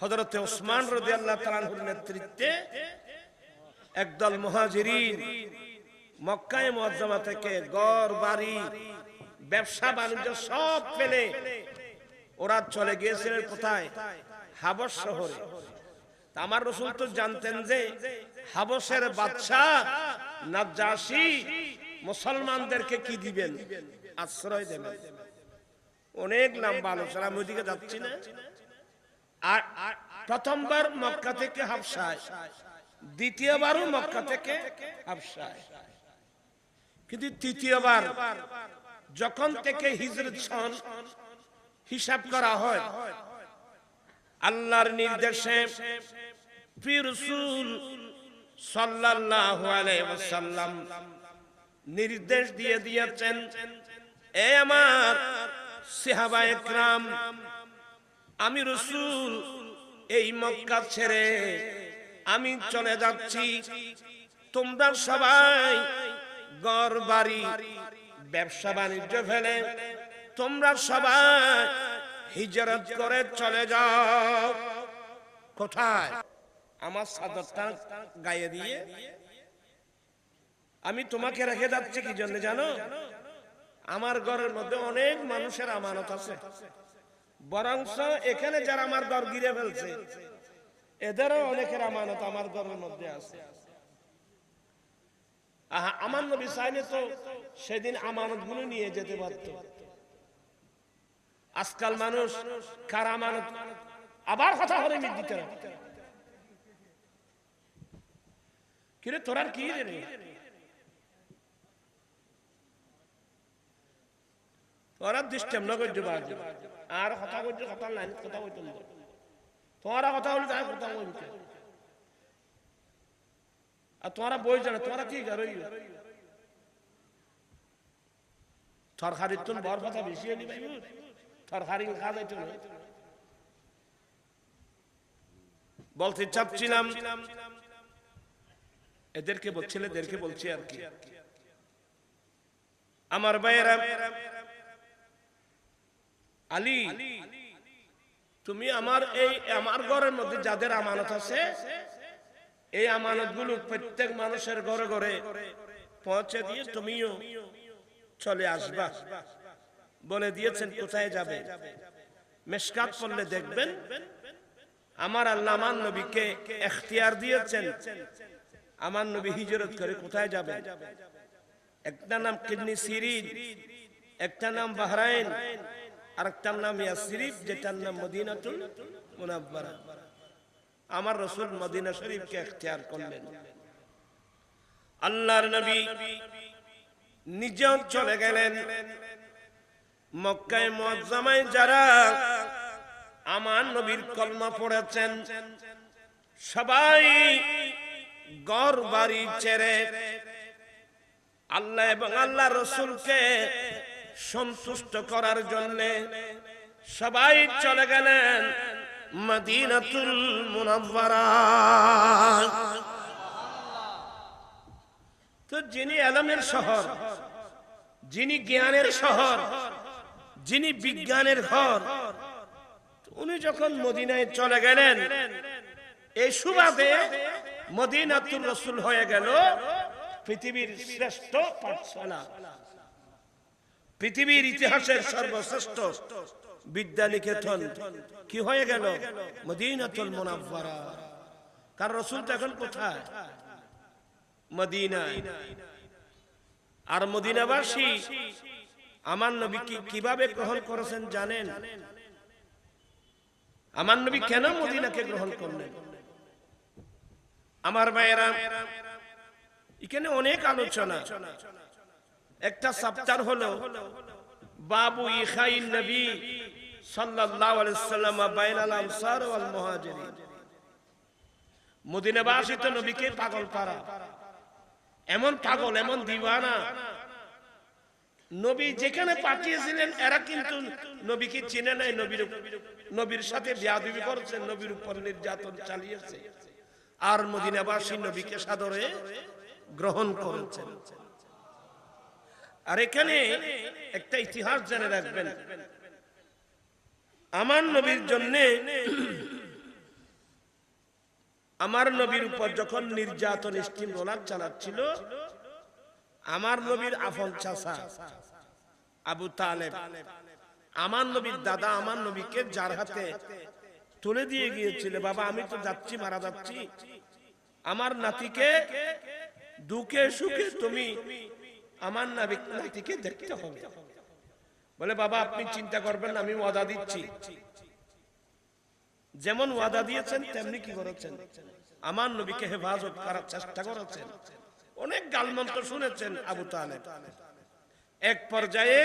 Speaker 1: হযরত ওসমান রাদিয়াল্লাহু তাআলা আনহুর নেতৃত্বে একদল মুহাজিরিন মক্কায়ে মুআজ্জামা থেকে ঘর বাড়ি ব্যবসা বাণিজ্য সব ফেলে ওরা চলে গিয়েছিলেন কোথায়? হাবশ শহরে। আমার রাসূল তো জানতেন যে হাবশের বাদশা নাজ্জাশী মুসলমানদেরকে কি দিবেন? আশ্রয় দেবেন। অনেক লম্বা আলোচনা, আমি ওইদিকে যাচ্ছি না। আর প্রথমবার মক্কা থেকে হাবশায়, দ্বিতীয়বারও মক্কা থেকে হাবশায়, কিন্তু তৃতীয়বার যখন থেকে হিজরত সন হিসাব করা হয়, আল্লাহর নির্দেশে প্রিয় রাসূল সাল্লাল্লাহু আলাইহি ওয়াসাল্লাম নির্দেশ দিয়ে দিয়েছেন, এ আমার সাহাবায়ে কেরাম, আমি রাসূল এই মক্কা ছেড়ে আমি চলে যাচ্ছি। তোমরা সবাই ঘর বাড়ি ব্যবসা বাণিজ্য ফেলে তোমরা সবাই হিজরত করে চলে যাও। কোথায়? আমার চাদরটা গায়ে দিয়ে আমি তোমাকে রেখে যাচ্ছি। কি জন্য জানো? আমার ঘরের মধ্যে অনেক মানুষের আমানত আছে, বরঞ্চ এখানে যারা আমার ঘর ঘিরে ফেলছে এদেরও অনেকের আমানত আমার ঘরের মধ্যে আছে। আমার নবী চাইলে তো সেদিন আমানত গুলো নিয়ে যেতে পারত। আজকাল মানুষ কার আমানত আবার কথা হলে মিট দিতে হবে। কিরে তোরার কি রে? তোরা ডিস্টার্ব না করতে পারবে আর কথা করতে কথা লাইন কথা কইতে না। তোরা কথা বলতে তার কথা বলতে আর তোরা বই জানা তোরা কি করই তরকারি তুন বড় কথা বেশি হলি ভাই তরকারি খাওয়া যাইতো না। বলতে চাচ্ছিলাম এদেরকে বলছিলে এদেরকে বলছি আর কি আমার ভাইয়েরা, আলী তুমি আমার ঘরের মধ্যে যাদের আমানত আছে এই আমানত গুলো প্রত্যেক মানুষের ঘরে ঘরে পৌঁছে দিয়ে তুমিও চলে আসবা বলে দিয়েছেন। কোথায় যাবে? মিশকাত পড়লে দেখবেন আমার আল্লাহ আমার নবীকে ইখতিয়ার দিয়েছেন। আমার নবী হিজরত করে কোথায় যাবে? একটা নাম কিডনি সিরিজ, একটা নাম বাহরাইন, আরেকটার নাম ইয়াসরিব, যেটার নাম মদিনাতুল মুনাওয়ারা। আমার রাসূল মদিনা শরীফকে ইখতিয়ার করলেন। আল্লাহর নবী নিজেও চলে গেলেন। মক্কায়ে মুআজ্জামায় যারা আমার নবীর কলমা পড়েছেন সবাই ঘর বাড়ি ছেড়ে আল্লাহ এবং আল্লাহ রাসূলকে সন্তুষ্ট করার জন্য সবাই চলে গেলেন মদিনাতুল মুনাওয়ারা। তো যিনি ইলমের শহর, যিনি জ্ঞানের শহর, যিনি বিজ্ঞানের ঘর, উনি যখন মদিনায় চলে গেলেন এই সুবাদে মদিনাতুর রাসূল হয়ে গেল পৃথিবীর শ্রেষ্ঠ পাঠশালা, পৃথিবীর ইতিহাসের সর্বশ্রেষ্ঠ বিদ্যানিকেতন কি হয়ে গেল? মদিনাতুল মুনাওয়ারা। কারণ রাসূল তো এখন কোথায়? মদিনায়। আর মদিনাবাসী আমার নবীকে কিভাবে গ্রহণ করেছেন জানেন? আমার নবী কেন মদিনাকে গ্রহণ করলেন? আমার ভাইয়েরা, এখানে অনেক আলোচনা। একটা চ্যাপ্টার হলো বাবু ইখাইন নবী সাল্লাল্লাহু আলাইহি ওয়াসাল্লাম বাইনাল আনসার ওয়াল মুহাজিরিন। মদিনাবাসী তো নবীকে পাগল পারা, এমন পাগল, এমন দিওয়ানা, নবী যেখানে পাঠিয়েছিলেন এরা কিন্তু নবীকে চিনে নাই, নবীর সাথে বেয়াদবি করেছে, নবীর উপর নির্যাতন চালিয়েছে। আর মদিনাবাসী নবীকে সাদরে গ্রহণ করেছেন। আর এখানে একটা ইতিহাস জেনে রাখবেন, আমার নবীর জন্য, আমার নবীর উপর যখন নির্যাতন স্টিম রোলার চালাচ্ছিল, আমার নবীর আপন চাচা আবু তালেব, আমার নবীর দাদা আমার নবীকে যার হাতে তুলে দিয়ে গিয়েছিল, বাবা আমি তো যাচ্ছি, মারা যাচ্ছি, আমার নাতিকে দুঃখে সুখে তুমি আমার নাতিকে দেখতে হবে। বলে বাবা আপনি চিন্তা করবেন না, আমি ওয়াদা দিচ্ছি। যেমন ওয়াদা দিয়েছেন তেমনি কি করেছেন, আমার নবীকে হেফাজত করার চেষ্টা করেছেন। অনেক গালমন্ত্র শুনেছেন আবু তালেব। এক পর্যায়ে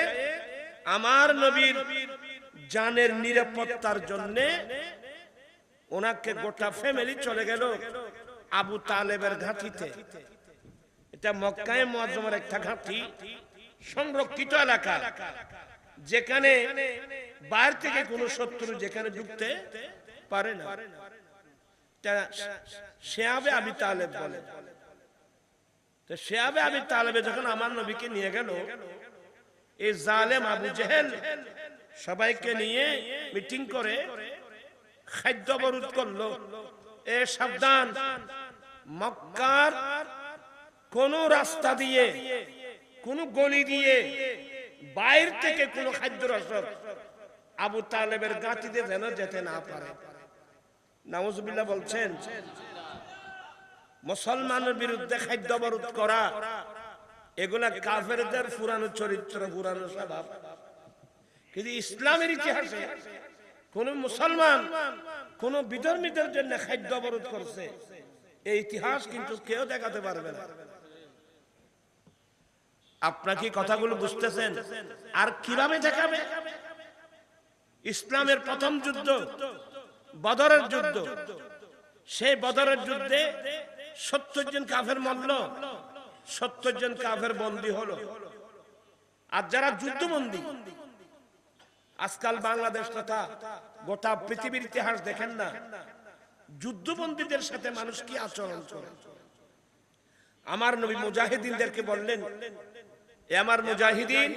Speaker 1: আমার নবীর জানের নিরাপত্তার জন্য ওনাকে গোটা ফ্যামিলি চলে গেল আবু তালেবের ঘাঁটিতে। এটা মক্কায়ে মুআজ্জমের একটা ঘাঁটি, সংরক্ষিত এলাকা, যেখানে বাইরে থেকে কোনো শত্রু যেখানে ঢুকতে পারে না। শেয়াবে আবি তালেব বলে। তো শেয়াবে আবি তালেবে যখন আমার নবীকে নিয়ে গেল, এই জালেম আবু জেহেল সবাইকে নিয়ে মিটিং করে খাদ্য অবরোধ করলো। এ সাবধান, মক্কার কোন রাস্তা দিয়ে, কোন গলি দিয়ে বাইরে থেকে কোন খাদ্য রসদ আবু তালেবের গাঁটিতে যেন যেতে না পারে। নাউজুবিল্লাহ বলছেন। মুসলমানের বিরুদ্ধে খাদ্য অবরোধ করা, এগুলা কাফেরদের পুরানো চরিত্র, পুরানো স্বভাব। কিন্তু ইসলামের ইতিহাসে কোন মুসলমান কোন বিধর্মীদের জন্য খাদ্য অবরোধ করছে, এই ইতিহাস কিন্তু কেউ দেখাতে পারবে না। আপনারা কি কথাগুলো বুঝতেছেন? আর কিভাবে দেখাবে? ইসলামের প্রথম যুদ্ধ বদরের যুদ্ধ, সেই বদরের যুদ্ধে 70 জন কাফের মরল, 70 জন কাফের বন্দী হলো। আর যারা যুদ্ধবন্দী, আজকাল বাংলাদেশ তথা গোটা পৃথিবীর ইতিহাস দেখেন না, যুদ্ধবন্দীদের সাথে মানুষ কি আচরণ করে। আমার নবী মুজাহিদিনদেরকে বললেন, এ আমার মুজাহিদিন,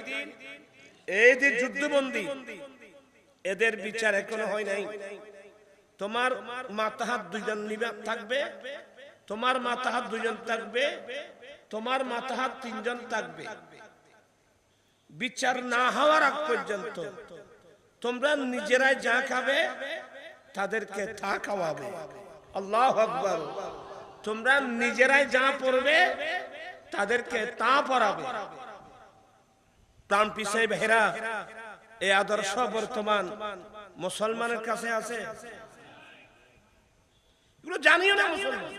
Speaker 1: এই যে যুদ্ধবন্দী, এদের বিচার এখনো হয় নাই। তোমার মাতাহাত 2 জন নিবে থাকবে, তোমার মাতাহাত 2 জন থাকবে, তোমার মাতাহাত 3 জন থাকবে। বিচার না হওয়ার আগ পর্যন্ত তোমরা নিজেরাই যা খাবে তাদেরকে তা খাওয়াবে। আল্লাহু আকবার। তোমরা নিজেরাই যা পড়বে তাদেরকে তা পড়াবে। প্রাণ পিছে ভাইরা, এই আদর্শ বর্তমান মুসলমানের কাছে আছে? এগুলো জানিও না মুসলমান।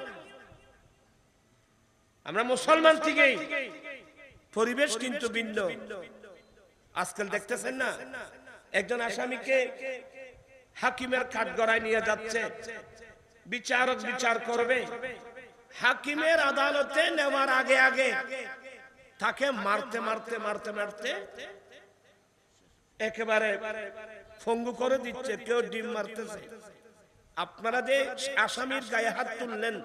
Speaker 1: আমরা মুসলমান থেকেই পরিবেশ কিন্তু ভিন্ন। আজকাল দেখতেছেন না, একজন আসামিকে হাকিমের কাঠগড়ায় নিয়ে যাচ্ছে, বিচারক বিচার করবে, হাকিমের আদালতে নেওয়ার আগে আগে তাকে মারতে মারতে মারতে মারতে একেবারে ফঙ্গু করে দিচ্ছে, কেউ ডিম মারতেছে। আপনারা যে আসামির গায়ে হাত তুললেন,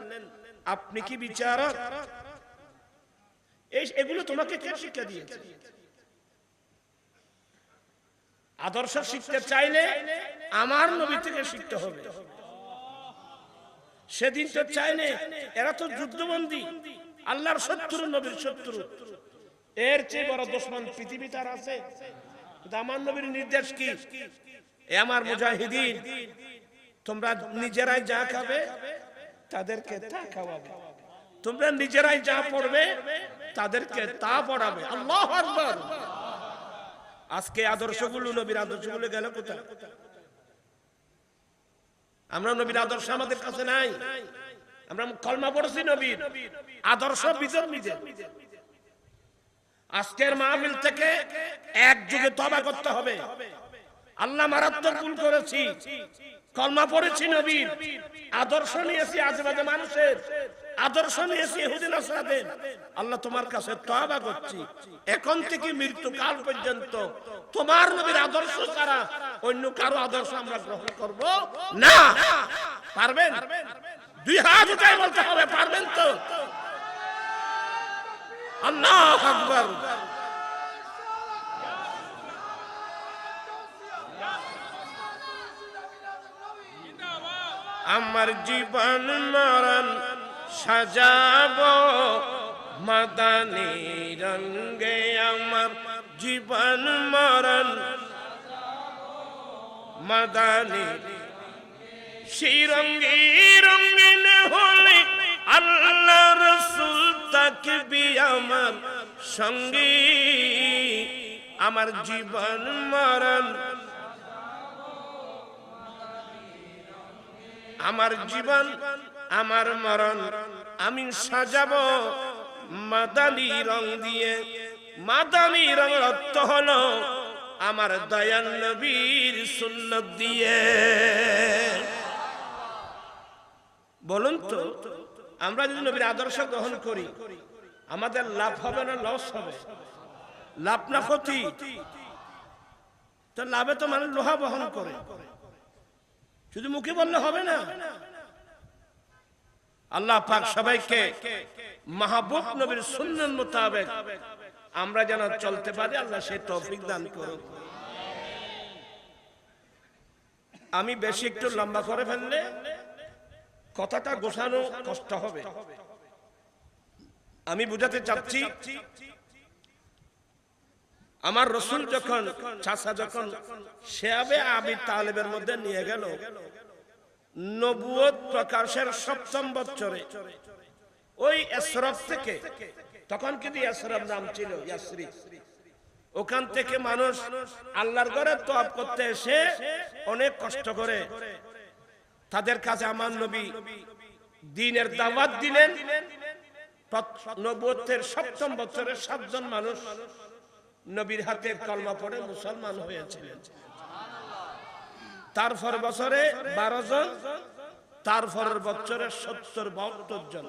Speaker 1: আপনি কি বিচারক? এগুলো তোমাকে কে শিক্ষা দিয়েছে? আদর্শ শিখতে চাইলে আমার নবী থেকে শিখতে হবে। সেদিন তো চাইলে, এরা তো যুদ্ধবন্দী, আল্লাহর শত্রু, নবীর শত্রু, এর চেয়ে বড় দুশমন পৃথিবী তার আছে? আমার নবীর নির্দেশ কি? এ আমার মুজাহিদিন, তোমরা নিজেরাই যা খাবে তাদেরকে তা খাওয়াবে, তোমরা নিজেরাই যা পড়বে তাদেরকে তা পড়াবে। আল্লাহু আকবার। আজকে আদর্শগুলো, নবীর আদর্শগুলো গেল কোথায়? আমরা নবীর আদর্শ আমাদের কাছে নাই। আমরা কলমা পড়ছি নবীর, আদর্শ বিধর্মীদের। আজকের মাহফিল থেকে এক যুগে তওবা করতে হবে। আল্লাহ মারাত্মক ভুল করেছি, কলমা পড়েছি নবীর, আদর্শ নিয়েছি আজেবাজে মানুষের, আদর্শ নিয়েছি ইহুদি নাসরাদের, আল্লাহ তোমার কাছে তওবা করছি, এখন থেকে মৃত্যুকাল পর্যন্ত তোমার নবীর আদর্শ ছাড়া অন্য কারো আদর্শ আমরা গ্রহণ করব না। পারবেন? দুই হাত উঠাই বলতে হবে, পারবেন তো? আল্লাহু আকবার। আমার জীবন মরণ সাজাবো মাদানী রঙে, আমার জীবন মরণ মাদানী, সেই রঙে রঙিন হলে আল্লাহ রাসূল থাকবি আমার সঙ্গে। আমার জীবন মরণ, আমার জীবন আমার মরণ আমি সাজাবো মাদানী রং দিয়ে। মাদানী রঙের অর্থ হলো আমার দয়াল নবীর সুন্নাত দিয়ে। বলুন তো, আমরা যদি নবীর আদর্শ গ্রহণ করি আমাদের লাভ হবে না লস হবে? লাভ না ক্ষতি? তো লাভে তো মানুষ লোহা বহন করে, শুধু মুখে বললে হবে না। আল্লাহ পাক সবাইকে মাহবুব নবীর সুন্নাত মোতাবেক আমরা যেন চলতে পারি, আল্লাহ সেই তৌফিক দান করুন। আমি বেশি একটু লম্বা করে ফেললে কথাটা গোছানো কষ্ট হবে। আমি বুঝাতে চাচ্ছি, আমার রাসূল যখন চাচা যখন শেয়াবে আবি তালেবের মধ্যে নিয়ে গেল নবুয়ত প্রকাশের ৭ম বছরে, ওই ইসরাফ থেকে, তখন কিন্তু ইসরাফ নাম ছিল ইয়াসরিব, ওখান থেকে মানুষ আল্লাহর ঘরে তওয়াফ করতে এসে অনেক কষ্ট করে তাদের কাছে আমার নবী দ্বীনের দাওয়াত দিলেন। নবুয়তের ৭ম বছরে ৭ জন মানুষ নবীর হাতে কলমা পড়ে মুসলমান হয়েছিলেন। তারপর বছরে 12 জন, তারপরের বছরে ৭০-৭২ জন।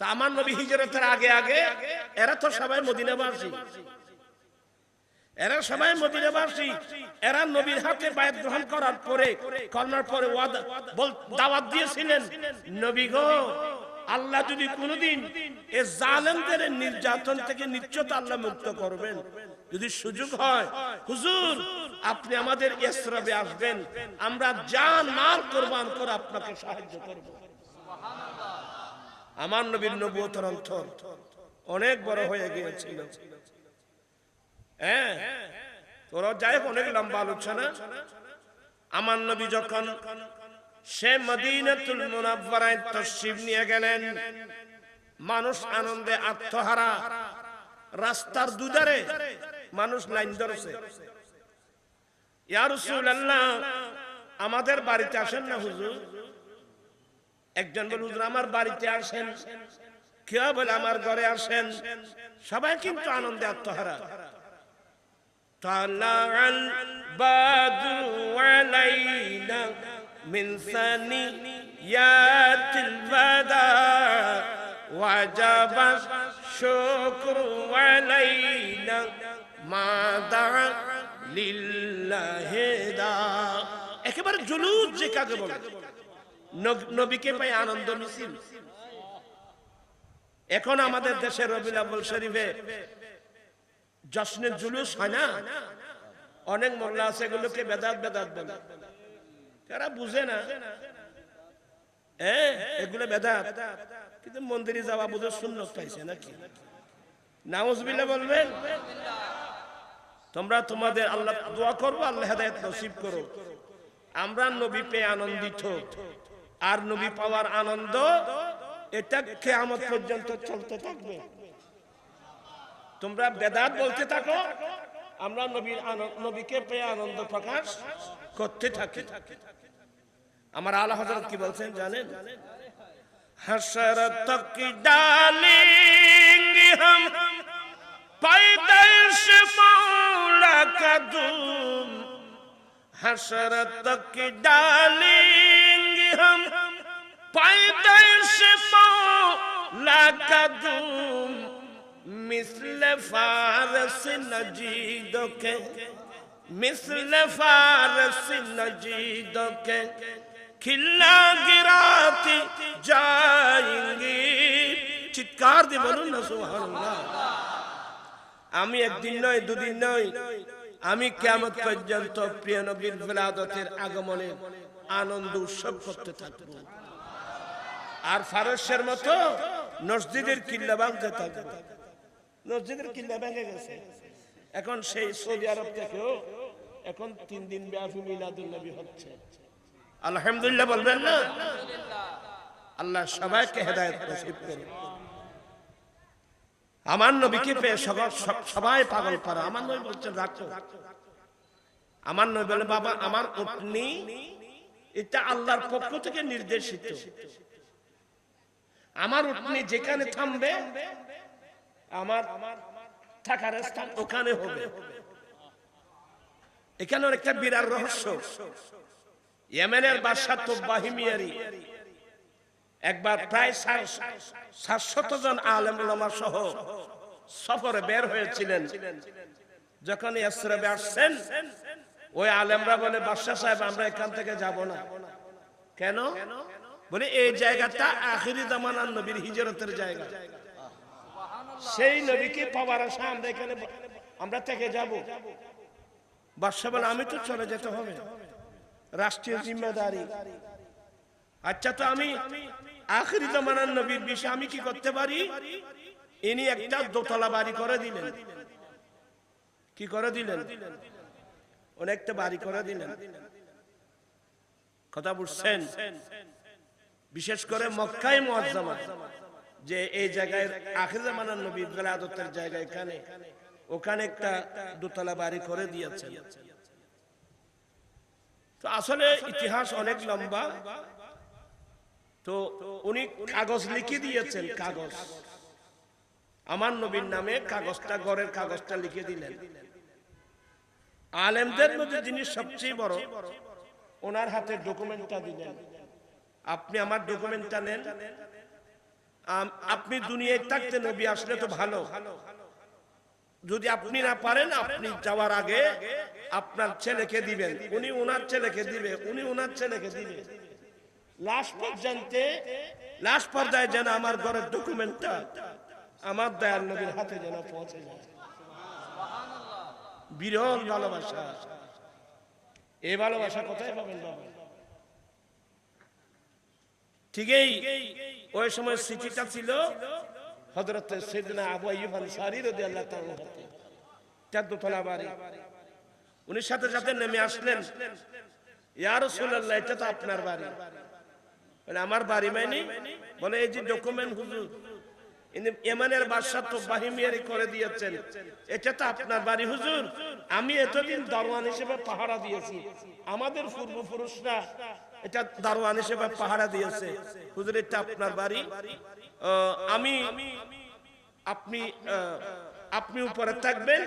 Speaker 1: তা আমার নবী হিজরতের আগে আগে এরা তো সবাই মদিনাবাসী, এরা সবাই মদিনাবাসী। এরা নবীর হাতে বায়াত গ্রহণ করার পরে কলমার পরে দাওয়াত দিয়েছিলেন, নবী গো, আল্লাহ যদি কোনদিন এই জালেমদের নির্যাতন থেকে নিশ্চয়ই আল্লাহ মুক্ত করবেন, যদি সুযোগ হয় হুজুর আপনি আমাদের ইসরাবে আসবেন, আমরা জান মাল কুরবান করে আপনাকে সাহায্য করব। আমার নবীর নবুয়তের অন্তর অনেক বড় হয়ে গিয়েছিল। হ্যাঁ, তোরা যাই অনেক লম্বা আলোচনা। আমার নবী যখন সে মদিনাতুল মুনাওয়ারায় তাশরীফ নিয়ে গেলেন, মানুষ আনন্দে আত্মহারা, রাস্তার দুধারে মানুষ লাইন ধরেছে, ইয়া রাসূলুল্লাহ আমাদের বাড়িতে আসেন না হুজুর। একজন বলে হুজুর আমার বাড়িতে আসেন, কেউ বলে আমার ঘরে আসেন। সবাই কিন্তু আনন্দে আত্মহারা। তালাআল বাদরু আলাইনা মিন সানিয়াতিল বাদা ওয়াজাবা শুকরু আলাইনা মা দা লিল্লাহি দা। একেবারে জুলুস যে কাকে বলে, নবীকে পাই আনন্দ মিছিল। এখন আমাদের দেশের রবিউল আউয়াল শরীফে জশ্নের জুলুস হয় না? অনেক মোল্লা আছে এগুলোকে বেদাত বেদাত বলে, তারা বুঝে না এগুলো বেদাত, কিন্তু মন্দিরে যাওয়া বুঝে সুন্নত পাইছে নাকি? নাউজুবিল্লাহ বলবেন। তোমরা তোমাদের আল্লাহ দোয়া করবো, আল্লাহ হেদায়েত নসিব করো। আমরা নবী পেয়ে আনন্দিত, আর নবী পাওয়ার আনন্দ এটা কিয়ামত পর্যন্ত চলতে থাকবে। তোমরা বেদাত বলতে থাকো, আমরা নবীকে পেয়ে আনন্দ প্রকাশ করতে থাকি। আমার আলা হযরত কি বলছেন জানেন? हशरत की डालेंगे हम पैदाइश मौला का धूम, हशरत की डालेंगे हम पैदाइश लाकदुम मिस्ल फारस नजीदों के मिस्ल फारस नजीदों के खिल्ला गिराती जाएंगी। চিৎকার দিয়ে বলুন না সুবহানাল্লাহ। আমি একদিন নয় দুদিন নয়, আমি কিয়ামত পর্যন্ত প্রিয় নবীর বিলাদতের আগমনের আনন্দ উৎসব করতে থাকব। আর ফারসের মতো মসজিদের কিল্লা ভাঙতে থাকব। মসজিদের কিল্লা ভেঙে গেছে, এখন সেই সৌদি আরব থেকেও এখন 3 দিন ব্যাপী মিলাদুন নবী হচ্ছে। আলহামদুলিল্লাহ বলবেন না? আল্লাহ সবাইকে হেদায়েত নসিব করুন। আমার নবীকে পেয়ে সবাই পাগল পারা। আমার নবী বলছেন রাখো। আমার নবী বলে বাবা আমার উটনি এটা আল্লাহর পক্ষ থেকে নির্দেশিত, আমার উটনি যেখানে থামবে আমার থাকার স্থান ওখানে হবে। এখানে একটা বিরাট রহস্য। ইয়েমেনের বাদশা তোবাহিমিয়ারি একবার প্রায় 700 জন আলেম উলামা সহ সফরে বের হয়েছিলেন। যখন ইয়াসরিবে আসছেন ওই আলেমরা বলে বাদশা সাহেব আমরা এখান থেকে যাব না। কেন? বলে এই জায়গাটা আখিরি জামানার নবীর হিজরতের জায়গা, সেই নবীকে পাওয়ার আশা আমরা এখানে আমরা থেকে যাব। বাদশা বলে আমি তো চলে যেতে হবে, রাষ্ট্রীয় জিম্মেদারি। আচ্ছা তো আমি আখিরি জামানার নবীর বিষয়ে আমি কি করতে পারি? ইনি একটা দোতলা বাড়ি করে দিলেন। কি করে দিলেন? অনেকটা বাড়ি করে দিলেন। কথা বুঝছেন? বিশেষ করে মক্কায়ে মুআজ্জামা যে এই জায়গায় আখির জামানার নবীর বিলাদতের জায়গা, এখানে ওখানে একটা দোতলা বাড়ি করে দিয়েছেন। তো আসলে ইতিহাস অনেক লম্বা। তো উনি কাগজ লিখে দিয়েছেন, কাগজ আমার নবীর নামে কাগজটা, ঘরের কাগজটা লিখে দিলেন। আলেমদের মধ্যে যিনি সবচেয়ে বড় ওনার হাতে ডকুমেন্টটা দিলেন, আপনি আমার ডকুমেন্টটা নেন, আপনি দুনিয়ায় থাকতে নবী আসলে তো ভালো, যদি আপনি না পারেন আপনি যাওয়ার আগে আপনার ছেলেকে দিবেন, উনি ওনার ছেলেকে দিবে, উনি ওনার ছেলেকে দিবে। লাশ পর্যায়ে যেন আমার ঘরের ডকুমেন্টটা আমার দয়াল নবীর হাতে যেন পৌঁছে যায়। বিরল ভালোবাসা। এই ভালোবাসা কোথায় পাবেন বাবা? ঠিকই ওই সময় চিঠিটা ছিল হযরত সাইয়েদনা আবু আইয়ুব আনসারী রাদিয়াল্লাহু তাআলা হাতে, 14 তলা বাড়ি। উনি সাথে সাথে নেমে আসলেন, ইয়া রাসূলুল্লাহ এটা তো আপনার বাড়ি। বলে আমার বাড়ি মানে? বলে এই যে ডকুমেন্ট হুজুর ইয়েমেনের বাদশা তোবাহিমিয়ারি করে দিয়েছেন, এটা তো আপনার বাড়ি হুজুর। আমি এতদিন দারোয়ান হিসেবে পাহারা দিয়েছি, আমাদের পূর্বপুরুষরা এটা দারোয়ান হিসেবে পাহারা দিয়েছে, হুজুর এটা আপনার বাড়ি। আমি আপনি উপরে থাকবেন,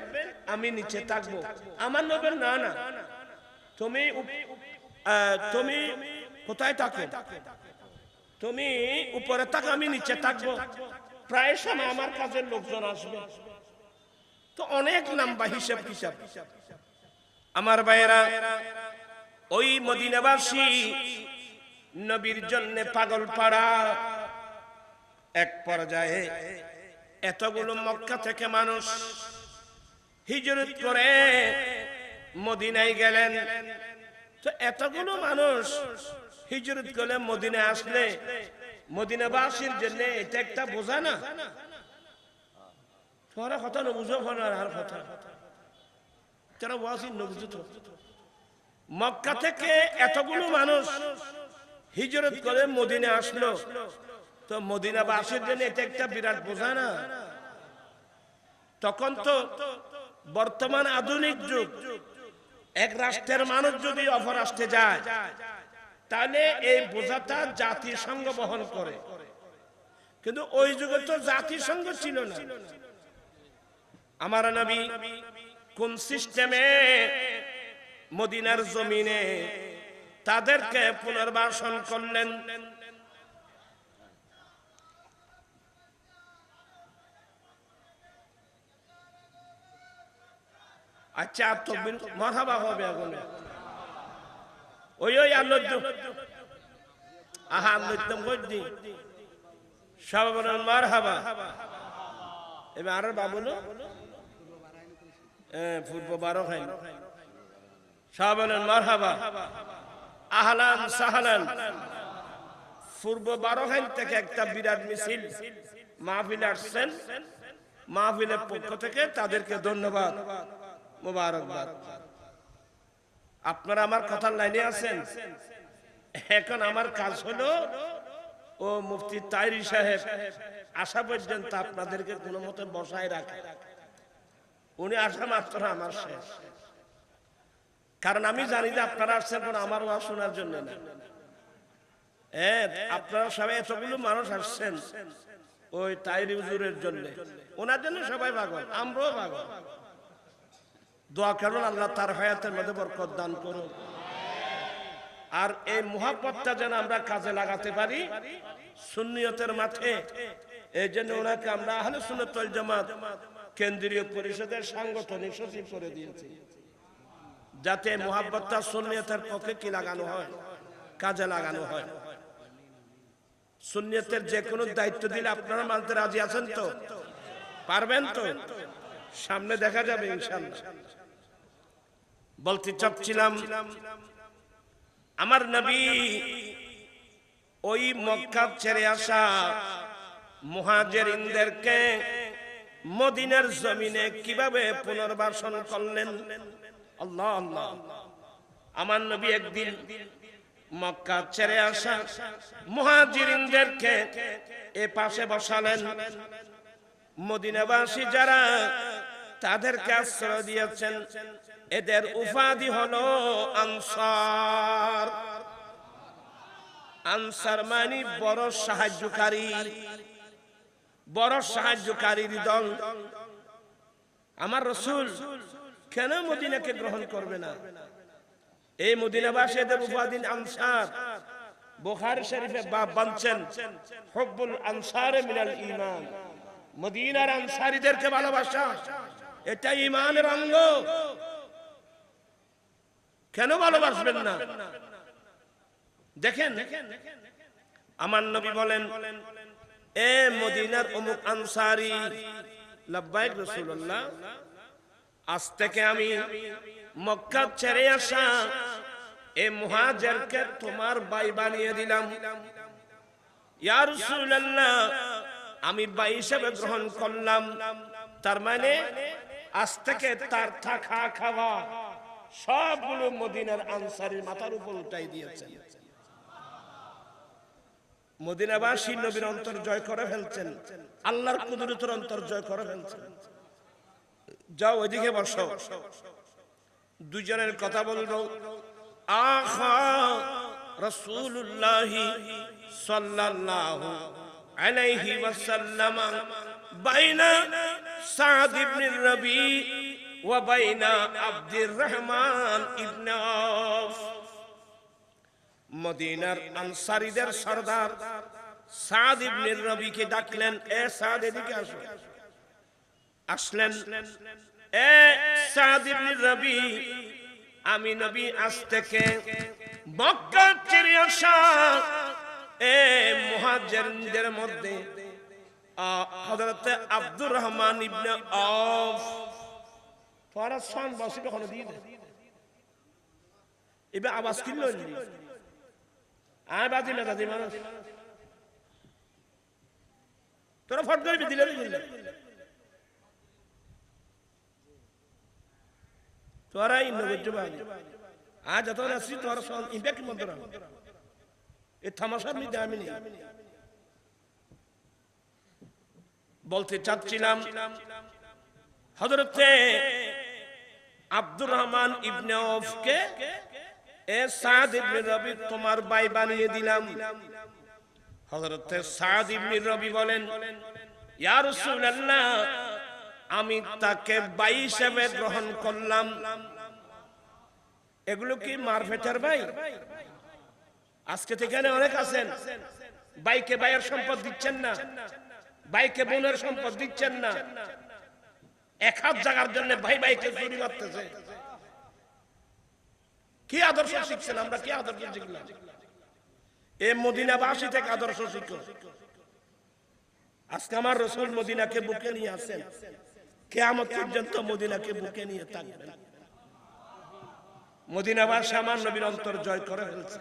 Speaker 1: আমি নিচে থাকবো। আমার নবী না না, তুমি কোথায় থাকো? তুমি উপরে থাকো, আমি নিচে থাকবো। প্রায় সময় আমার কাজের লোকজন আসবে। তো অনেক লম্বা হিসাব হিসাব। আমার ভাইয়েরা, ওই মদিনাবাসী নবীর জন্য পাগল পাড়া। এক পর্যায়ে এতগুলো মক্কা থেকে মানুষ হিজরত করে মদিনায় গেলেন। তো এতগুলো মানুষ হিজরত করে মদিনায় আসলে মদিনাবাসীর জন্য এটা একটা বোঝা না? তোরা কথা না বুঝো, আর কথা তারা ওয়াসি নবুঝো। মক্কা থেকে এতগুলো মানুষ হিজরত করে মদিনায় আসলো, তো মদিনাবাসীর জন্য এটা একটা বিরাট বোঝা না? তখন তো বর্তমান আধুনিক যুগ, এক রাষ্ট্রের মানুষ যদি অপর রাষ্ট্রে যায় তাহলে এই বোঝাটা জাতিসংঘ বহন করে, কিন্তু ওই যুগে তো জাতিসংঘ ছিল না। আমার নবী কোন সিস্টেমে মদিনার জমিনে তাদেরকে পুনর্বাসন করলেন, আচ্ছা তকবীর মারহাবা হবে এখন ওই ওই আল্লাহ আহা আল্লাহ কইদি সবাই বলেন মারহাবা এবার আর বাবুলো পূর্ব 12 খাই সবাই বলেন মারহাবা আহলান সাহলান পূর্ব 12 খাই থেকে একটা বিরাট মিছিল মাহফিলে আসছেন মাহফিলের পক্ষ থেকে তাদেরকে ধন্যবাদ মোবারকবাদ আপনারা আমার কথার লাইনে আছেন এখন আমার কাজ হলো ও মুফতি তাইরি সাহেব আসা পর্যন্ত আপনাদেরকে কোনো মতে বসায় রাখে উনি আসা মাত্র আমার শেষ কারণ আমি জানি যে আপনারা আসছেন কোন আমার ওয়াজ শোনার জন্য না আপনারা সবাই এতগুলো মানুষ আসছেন ওই তাইরি হুজুরের জন্য ওনার জন্য সবাই পাগল আমরাও পাগল দোয়া করুন আল্লাহ তার হায়াতের মধ্যে বরকত দান করুন আর এই মুহাব্বতটা যেন আমরা কাজে লাগাতে পারি সুন্নিয়তের মাঠে এই জন্য ওনাকে আমরা আহলে সুন্নাত ওয়াল জামাত কেন্দ্রীয় পরিষদের সাংগঠনিক সচিব করে দিয়েছি যাতে মুহাব্বতটা সুন্নিয়তের পক্ষে কি লাগানো হয় কাজে লাগানো হয় সুন্নিয়তের যে কোনো দায়িত্ব দিলে আপনারা মানতে রাজি আছেন তো পারবেন তো সামনে দেখা যাবে ইনশাআল্লাহ বলতে চাচ্ছিলাম আমার নবী ওই মক্কা ছেড়ে আসা মুহাজিরিনদেরকে মদিনার জমিনে কিভাবে পুনর্বাসন করলেন আল্লাহ আল্লাহ আমার নবী একদিন মক্কা ছেড়ে আসা মুহাজিরিনদেরকে এ পাশে বসালেন মদিনাবাসী যারা তাদেরকে আশ্রয় দিয়েছেন এদের উপাধি হলো আনসার আনসার মানে বড় সাহায্যকারীর দল আমার রাসূল কেন মদিনাকে গ্রহণ করবে না এই মদিনাবাসীদের উপাধি আনসার বুখারী শরীফে বাব বানছেন হুব্বুল আনসারে মিনাল ঈমান মদিনার আনসারীদেরকে ভালোবাসা এটা ঈমানের অঙ্গ কেন ভালোবাসবেন না দেখেন আমার নবী বলেন এ মদিনার অমুক আনসারী লাব্বাইক রাসূলুল্লাহ আজ থেকে আমি মক্কা ছেড়ে আসা এই মুহাজিরকে তোমার ভাই বানিয়ে দিলাম ইয়া রাসূলুল্লাহ আমি ভাই হিসেবে গ্রহণ করলাম তার মানে আজ থেকে তার থাকা খাওয়া সবগুলো মদিনার আনসারীর মাথার উপর উঠাই দিয়েছেন মদিনাবাসী নবীর অন্তর জয় করে ফেলছেন আল্লাহর কুদরতের অন্তর জয় করে ফেলছেন যাও ওইদিকে বসো দুজনের কথা বলবো আখা রাসূলুল্লাহ সাল্লাল্লাহু আলাইহি ওয়াসাল্লাম বাইনা সাদ ইবনে রবি ওয়া বাইনা আব্দুর রহমান ইবনে আওফ মদিনার আনসারীদের সরদার সাদ ইবনে রবিকে ডাকলেন এ সাদ এদিকে আসো আসলেন এ সাদ ইবনে রবি আমি নবী আজ থেকে মক্কা ছেড়ে আসা এ মুহাজিরদের মধ্যে হযরত আব্দুর রহমান ইবনে আওফ তোরা সান বসে কখনো দিয়ে দে এবে আওয়াজ কি লইলি আয় বাজি না দাদি মানুষ তোরা ফট করে দিলে দিলে তোরা ইন্নগজ্জ বাজি আজ যত আসি তোরা সান ইম্প্যাক্ট মন্তরা এ তামাশার মধ্যে আমি নেই বলতে চাচ্ছিলাম হযরতে আব্দুর রহমান ইবনে আওফকে এ সাদ ইবনে রবি তোমার ভাই বানিয়ে দিলাম হযরতে সাদ ইবনে রবি বলেন ইয়া রাসূলুল্লাহ আমি তাকে ভাই হিসেবে গ্রহণ করলাম এগুলো কি মারফেটের ভাই আজকে এখানে অনেক আছেন ভাইকে ভাইয়ের সম্পদ দিচ্ছেন না ভাইকে বোনের সম্পদ দিচ্ছেন না এক হাত জায়গার জন্য ভাই ভাইকে চুরি করতেছে। কি আদর্শ শিখছেন? আমরা কি আদর্শ শিখলাম? এ মদিনাবাসী থেকে আদর্শ শিখো। আজকে আমার রাসূল মদিনাকে বুকে নিয়ে আসেন, কিয়ামত পর্যন্ত মদিনাকে বুকে নিয়ে থাকবেন। মদিনাবাসী আমার নবীর অন্তর জয় করে ফেলছে।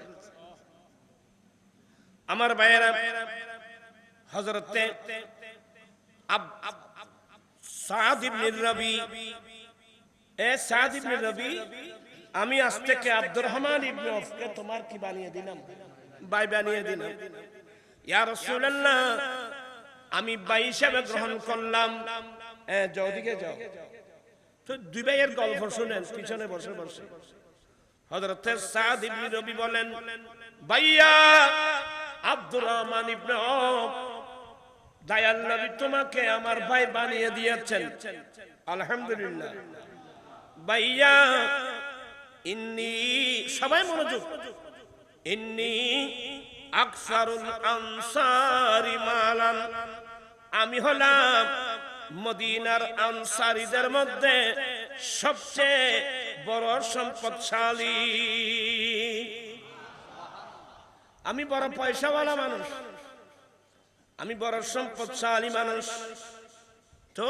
Speaker 1: আমার ভাইয়েরা, হযরতে সাদ ইবনে রবি, সাদ ইবনে রবি, আমি আজ থেকে আব্দুর রহমান ইবনে আওফকে তোমার কি বানিয়ে দিলাম, ভাই বানিয়ে দিলাম। ইয়া রাসূলুল্লাহ, আমি ভাই হিসেবে গ্রহণ করলাম। যাও দিকে যাও। তো দুই ভাইয়ের গল্প শুনেন পিছনে বসে বসে। হযরতে সাদ ইবনে রবি বলেন, ভাইয়া আব্দুর রহমান ইবনে আওফ, দয়াল নবী তোমাকে আমার ভাই বানিয়ে দিয়েছেন, আলহামদুলিল্লাহ। ভাইয়া ইন্নী, সবাই মনোযোগ, ইন্নী আকসারুল আনসারি মালান, আমি হলাম মদিনার আনসারীদের মধ্যে সবচেয়ে বড় সম্পদশালী। আমি বড় পয়সাওয়ালা মানুষ, আমি বড় সম্পদশালী মানুষ। তো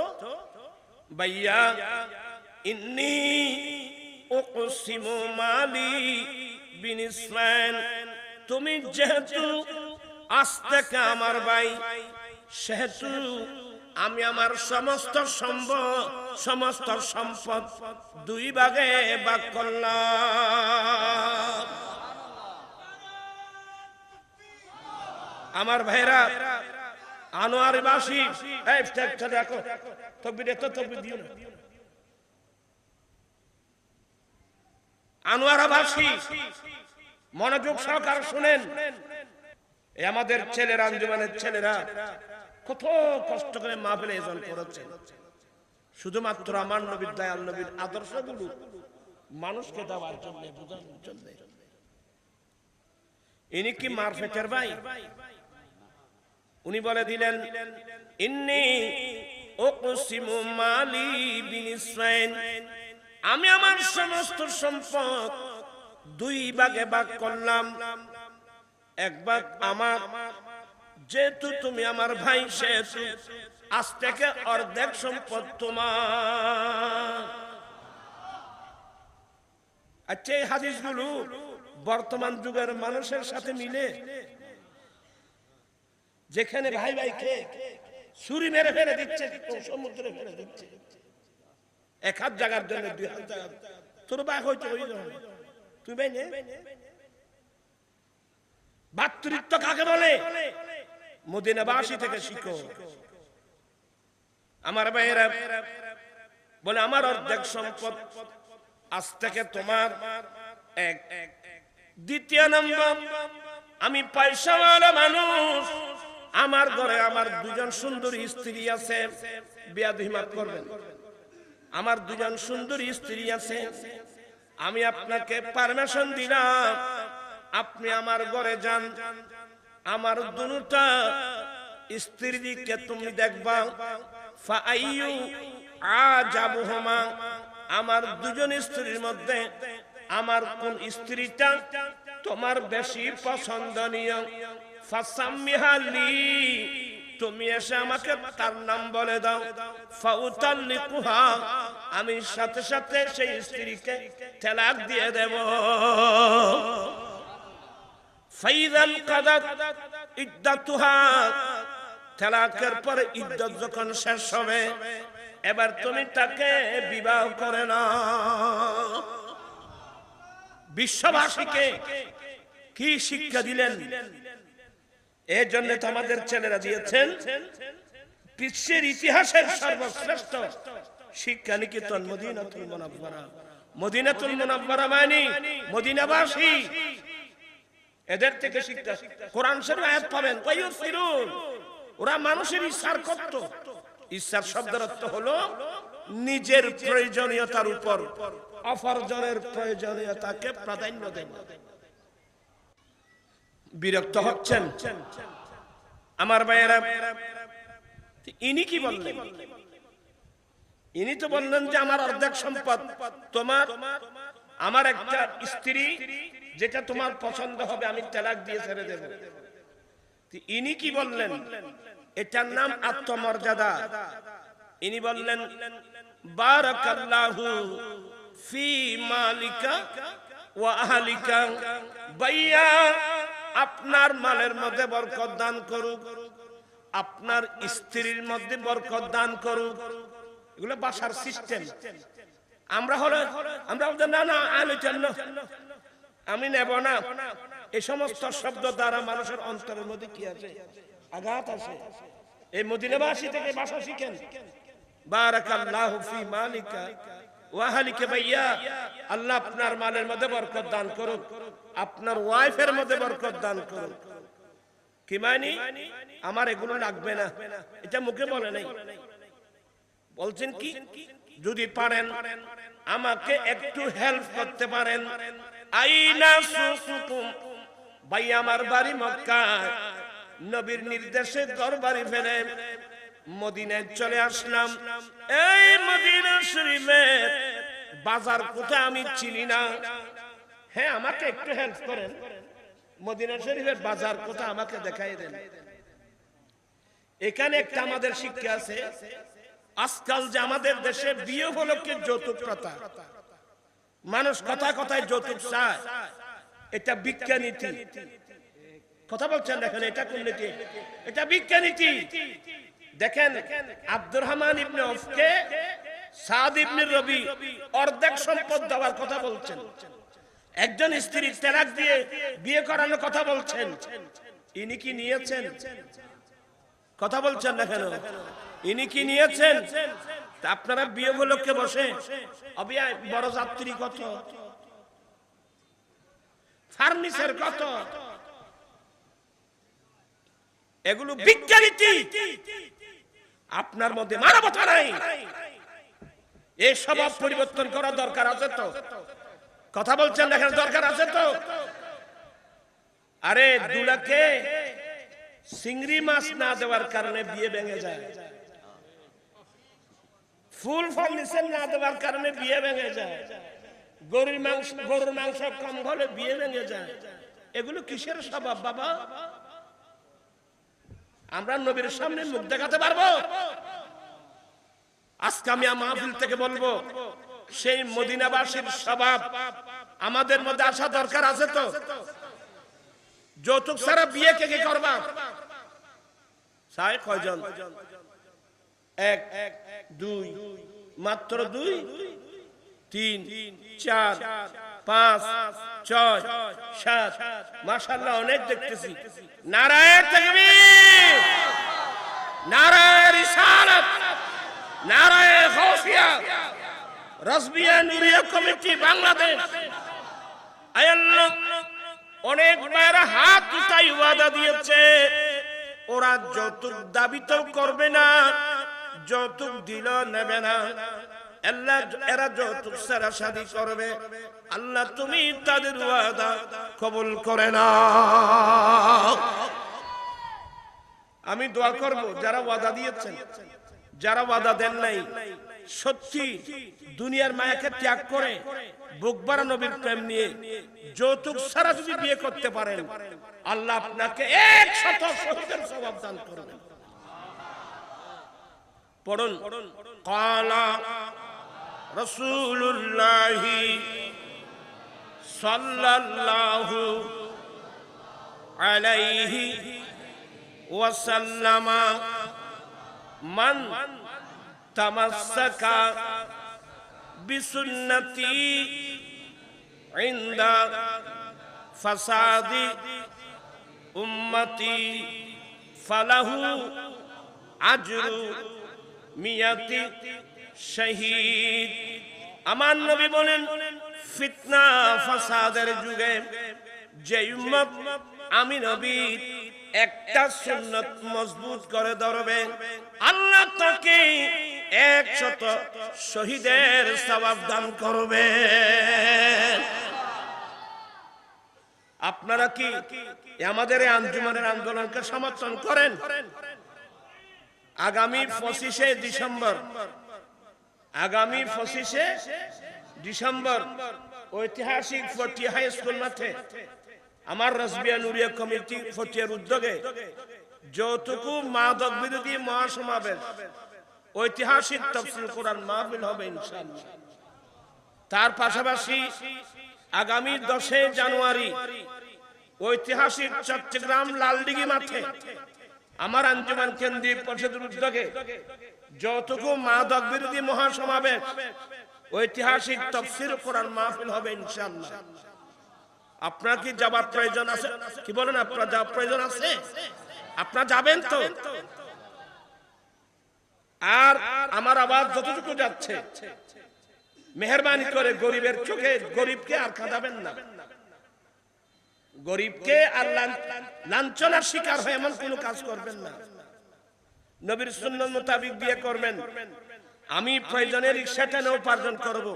Speaker 1: ভাইয়া ইন্নী উকসিমু মালি বিনিসফাইন, তুমি যেহেতু আজ থেকে আমার ভাই, সেহেতু আমি আমার সমস্ত সম্পদ দুই ভাগে ভাগ করলাম। আমার ভাইরা আনোয়ারবাসী, এই দেখো তকবীর, এত তকবীর দিও না। আনোয়ারবাসী মনোযোগ সহকারে শুনেন। এই আমাদের ছেলেরা, আঞ্জুমানের ছেলেরা কত কষ্ট করে মাহফিলে আয়োজন করেছে, শুধুমাত্র আমার নবীর, দয়াল নবীর আদর্শগুলো মানুষকে দেওয়ার জন্য, বোঝানোর জন্য। ইনি কি মারফেটের ভাই? উনি বলে দিলেন, ইন্নী উকসিমু মালি বিনিসফাইন, আমি আমার সমস্ত সম্পদ দুই ভাগে ভাগ করলাম। এক ভাগ আমার, যেহেতু তুমি আমার ভাই, সেহেতু আজ থেকে অর্ধেক সম্পদ তোমার। আচ্ছা, এই হাদিসগুলো বর্তমান যুগের মানুষের সাথে মিলে? যেখানে ভাই ভাইকে ছুরি মেরে ফেলে দিচ্ছে, সমুদ্রে ফেলে দিচ্ছে, এক হাত জায়গার জন্য দুই হাত জায়গা। তোর ভাই হয়তো তুই ভাই নে। ভাতৃত্ব কাকে বলে? মদিনাবাসী থেকে শিখো। আমার ভাইয়েরা বলে, আমার অর্ধেক সম্পদ আজ থেকে তোমার। এক। দ্বিতীয় নম্বর, আমি পয়সাওয়ালা মানুষ, আমার ঘরে আমার দুজন সুন্দরী স্ত্রী আছে। বেয়াদবি মাফ করবেন, আমার দুজন সুন্দরী স্ত্রী আছে। আমি আপনাকে পারমিশন দিলাম, আপনি আমার ঘরে যান, আমার দুটা স্ত্রীকে তুমি দেখবা। ফাআইয়ু আজাবুহুমা, আমার দুজন স্ত্রীর মধ্যে আমার কোন স্ত্রীটা তোমার বেশি পছন্দনীয়, ফাসাম্মিহালি, তুমি এসে আমাকে তার নাম বলে দাও। ফাউতাল্লিকুহা, আমি সাথে সাথে সেই স্ত্রীকে তালাক দিয়ে দেব। ফাইদাল কাদাত ইদ্দাতুহা, তালাকের পরে ইদ্দত যখন শেষ হবে, এবার তুমি তাকে বিবাহ করে নাও। বিশ্ববাসীকে কি শিক্ষা দিলেন! এই জন্য তো আমাদের ছেলেরা দিয়েছেন বিশ্বের ইতিহাসের সর্বশ্রেষ্ঠ শিক্ষা নিকেতন মদিনাতুল মুনাওয়ারা। মদিনাতুল মুনাওয়ারা মানে মদিনাবাসী, এদের থেকে শিক্ষা। কোরআন শরীফ আয়াত পাবেন, ওয়ায়ুসিরুন, ওরা মানুষের ইচ্ছার করত। ইচ্ছার শব্দের অর্থ হলো নিজের প্রয়োজনীয়তার উপর অপরজনের প্রয়োজনীয়তাকে প্রাধান্য দেওয়া। বিরক্ত হচ্ছেন আমার ভাইয়েরা? ইনি কি বললেন? ইনি তো বললেন যে আমার অর্ধেক সম্পদ তোমার, আমার একটা স্ত্রী যেটা তোমার পছন্দ হবে আমি তালাক দিয়ে ছেড়ে দেব। ইনি কি বললেন? এটার নাম আত্মমর্যাদা। ইনি বললেন বারাকাল্লাহু ফি মালিকা ওয়া আহলিকা, ভাইয়া আপনার মালের মধ্যে বরকত দান করুক, আপনার স্ত্রীর মধ্যে বরকত দান করুক। এগুলো ভাষার সিস্টেম। আমরা না না আমি নেব না, এই সমস্ত শব্দ দ্বারা মানুষের অন্তরের মধ্যে কি আছে? আঘাত আছে। এই মদিনাবাসী থেকে ভাষা শিখেন। বারাকাল্লাহু ফি মালিকা ওয়া আহলিকা, ভাইয়া আল্লাহ আপনার মালের মধ্যে বরকত দান করুক, আপনার ওয়াইফের মধ্যে বরকত দান করুক। কি মানে? আমার এগুলো লাগবে না, এটা মুখে বলে নাই। বলছেন কি, যদি পারেন আমাকে একটু হেল্প করতে পারেন। আইনা সুকুম, ভাই আমার বাড়ি মক্কায়, নবীর নির্দেশে ঘর বাড়ি ফেলে মদিনায় চলে আসলাম। এই মদিনা শরীফের বাজার কোথায় আমি চিনি না, হ্যাঁ আমাকে একটু হেল্প করেন, মদিনা শরীফের বাজার কোথায় আমাকে দেখাই দেন। এখানে একটা আমাদের শিক্ষা আছে, আজকাল যে আমাদের দেশে বিয়ে উপলক্ষে যৌতুক প্রথা, মানুষ কথা কথায় যৌতুক চায়, এটা বিজ্ঞানীতি। কথা বলছেন, দেখেন এটা কোন নীতি? এটা বিজ্ঞানীতি। দেখেন আব্দুর রহমান ইবনে আউফকে সাদ ইবনে রবি অর্ধেক সম্পদ দেওয়ার কথা বলছেন, একজন স্ত্রী তালাক দিয়ে বিয়ে করানোর কথা বলছেন। ইনি কি নিয়েছেন? কথা বলছেন না কেন? ইনি কি নিয়েছেন? আপনারা বিয়ে উপলক্ষে বসে বড় যাত্রী কত, ফার্নিচার কত, এগুলো বিজ্ঞানীতি। আপনার মধ্যে মানবতা নাই, এই স্বভাব পরিবর্তন করা দরকার আছে তো। কথা বলছেন দেখেন, দরকার আছে তো। আরে দুলাকে চিংড়ি মাছ না দেওয়ার কারণে বিয়ে ভেঙে যায়, ফুল ফার্নিচার না দেওয়ার কারণে বিয়ে ভেঙে যায়, গরুর মাংস কম হলে বিয়ে ভেঙে যায়। এগুলো কিসের স্বভাব বাবা? আমরা নবীর সামনে মুখ দেখাতে পারবো? আজকে আমি মাহফিল থেকে বলবো, সেই মদিনাবাসীর স্বভাব আমাদের মধ্যে আসা দরকার আছে তো। যৌতুক ছাড়া বিয়ে কে কে করবা? চায় কয়জন? এক, দুই, মাত্র 2, 3, 4, 5, 6, 7। মাশাআল্লাহ অনেক দেখতেছি। নারায়ে তাকবীর, নারায়ে রিসালাত, নারায়ে গাউসিয়া, রাসবিয়া নুরিয়া কমিটি বাংলাদেশ। আয় আল্লাহ, অনেক মায়েরা হাত উঠাই ওয়াদা দিয়েছে ওরা যৌতুক দাবি তো করবে না, যৌতুক দিল নেবে না। আল্লাহ এরা যৌতুক ছাড়া শাদী করবে। আল্লাহ তুমি তাদের ওয়াদা কবুল করে নাও। আমি দোয়া করব যারা ওয়াদা দিয়েছেন, যারা ওয়াদা দেন নাই, সত্যি দুনিয়ার মায়াকে ত্যাগ করে বুকবারা নবীর প্রেম নিয়ে যৌতুক ছাড়া যদি বিয়ে করতে পারেন, আল্লাহ আপনাকে 100 শহীদের সওয়াব দান করবেন। পড়ুন, ক্বালা রাসূলুল্লাহ সাল্লাল্লাহু আলাইহি ওয়াসাল্লাম, মান তামাসসাকা বিসুন্নতি ইনদা ফাসাদি উম্মতি ফালাহু আজরু মিয়াতি শহীদ। আমার নবী বলেন, ফিতনা ফাসাদের যুগে যে উম্মত আমি নবী একটা সুন্নাত মজবুত করে ধরবে, আল্লাহ তাকে 100 শহীদের সওয়াব দান করবে। আপনারা কি আমাদের এই আঞ্জুমানের আন্দোলনকে সমর্থন করেন? আগামী 25শে ডিসেম্বর আগামী 25শে ডিসেম্বর ঐতিহাসিক ফটিয়া হাই স্কুল মাঠে আমার রাসবিয়া নুরিয়া কমিটি ফটিয়ার উদ্যোগে যৌতুকু মাদক বিরোধী মহাসমাবেশ ঐতিহাসিক তাফসীর কোরআন মাহফিল হবে ইনশাআল্লাহ। তার পাশাপাশি আগামী 10 জানুয়ারি ঐতিহাসিক চট্টগ্রাম লালদিঘি মাঠে আমার আঞ্জুমান কেন্দ্রীয় পরিষদের উদ্যোগে যৌতুকু মাদক বিরোধী মহাসমাবেশ ঐতিহাসিক তাফসীর কোরআন মাহফিল হবে ইনশাআল্লাহ। আপনার কি যাবার প্রয়োজন আছে? কি বলেন, আপনার যাওয়ার প্রয়োজন আছে? আপনারা যাবেন তো? আর আমার আওয়াজ যতটুকু যাচ্ছে, মেহেরবানি করে গরিবের চোখে গরিবকে আর কাঁদাবেন না, গরিবকে আর লাঞ্ছনার শিকার হয়ে এমন কোনো কাজ করবেন না। নবীর সুন্নাত মোতাবেক বিয়ে করবেন। আমি প্রয়োজনে রিকশা টেনে উপার্জন করব,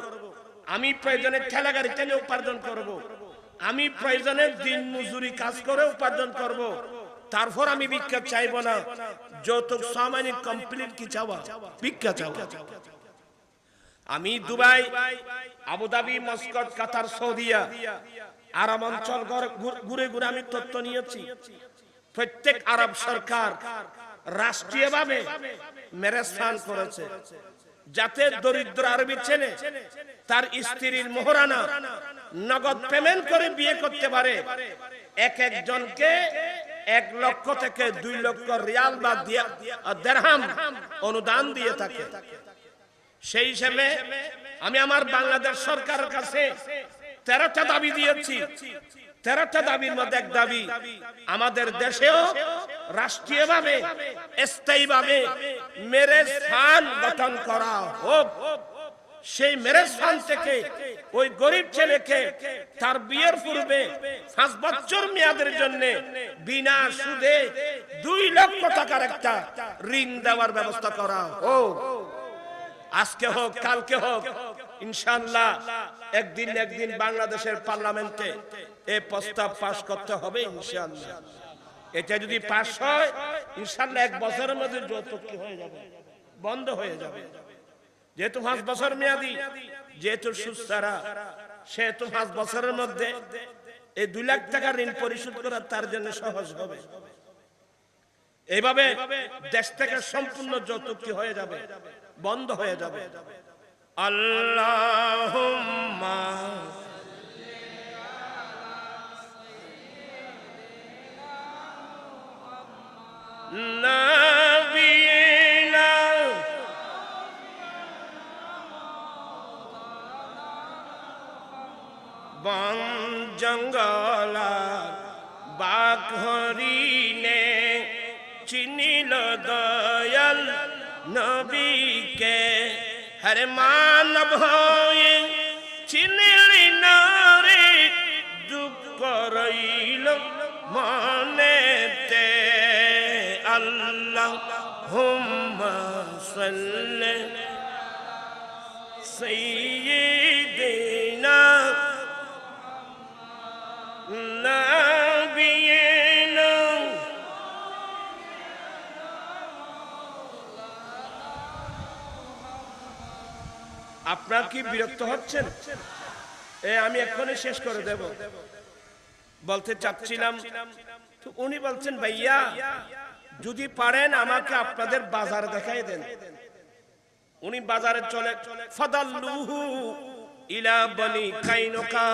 Speaker 1: আমি প্রয়োজনে ঠেলা গাড়ি টেনে উপার্জন করব, আমি প্রয়োজনে দিন মজুরি কাজ করে উপার্জন করব, তারপর আমি ভিক্ষা চাইব না। যৌতুক সামানি কমপ্লিট কি চাওয়া? ভিক্ষা চাওয়া। আমি দুবাই, আবুধাবি, মস্কট, কাতার, সৌদিয়া আরব অঞ্চল ঘুরে ঘুরে আমি তথ্য নিয়েছি। প্রত্যেক আরব সরকার রাষ্ট্রীয়ভাবে ম্যারেজ ফান্ড করেছে, যাতে দরিদ্র আরবি ছেলে তার স্ত্রীর মোহরানা নগদ পেমেন্ট করে বিয়ে করতে পারে। এক একজনকে 1 লক্ষ থেকে 2 লক্ষ রিয়াল বা দিরহাম অনুদান দিয়ে থাকে। সেই হিসেবে আমি আমার বাংলাদেশ সরকারের কাছে 13টা দাবি দিয়েছি। 13টা দাবির মধ্যে এক দাবি, আমাদের দেশেও রাষ্ট্রীয়ভাবে স্থায়ীভাবে ম্যারেজ ফান্ড গঠন করা হোক। সেই ম্যারেজ ফান্ড থেকে ওই গরিব ছেলেকে তার বিয়ের পূর্বে 5 বছর মেয়াদের জন্য বিনা সুদে 2 লক্ষ টাকার একটা ঋণ দেওয়ার ব্যবস্থা করা হোক। আজকে হোক, কালকে হোক, ইনশাআল্লাহ একদিন বাংলাদেশের পার্লামেন্টে এই প্রস্তাব পাস করতে হবে ইনশাআল্লাহ। এটা যদি পাস হয় ইনশাআল্লাহ 1 বছরের মধ্যে যৌতুক কি হয়ে যাবে, বন্ধ হয়ে যাবে। যেহেতু 5 বছর মেয়াদি, যেহেতু সুস্থারা, সেহেতু 5 বছরের মধ্যে এই 2 লাখ টাকা ঋণ পরিশোধ করা তার জন্য সহজ হবে। এইভাবে দেশ থেকে সম্পূর্ণ যৌতুক কি হয়ে যাবে, বন্ধ হয়ে যাবে। আল্লাহুম্মা নাবিয়িনা বন জঙ্গলা বাঘ হরিণে চিনিল দয়াল নবীকে, হরে মানব হয়ে চিনিলি না রে, দুঃখ রইল মনেতে। আল্লাহুম্মা সাল্লি সাইয়্যিদিনা নাবিয়িনা। আপনারা কি বিরক্ত হচ্ছেন? আমি এক্ষুনি শেষ করে দেব। বলতে চাচ্ছিলাম তো উনি বলছেন, ভাইয়া যদি পারেন আমাকে আপনাদের বাজার দেখাই দেন। উনি বাজারে চলে, ফাদাল্লুহু ইলা বনি কাইনুকা।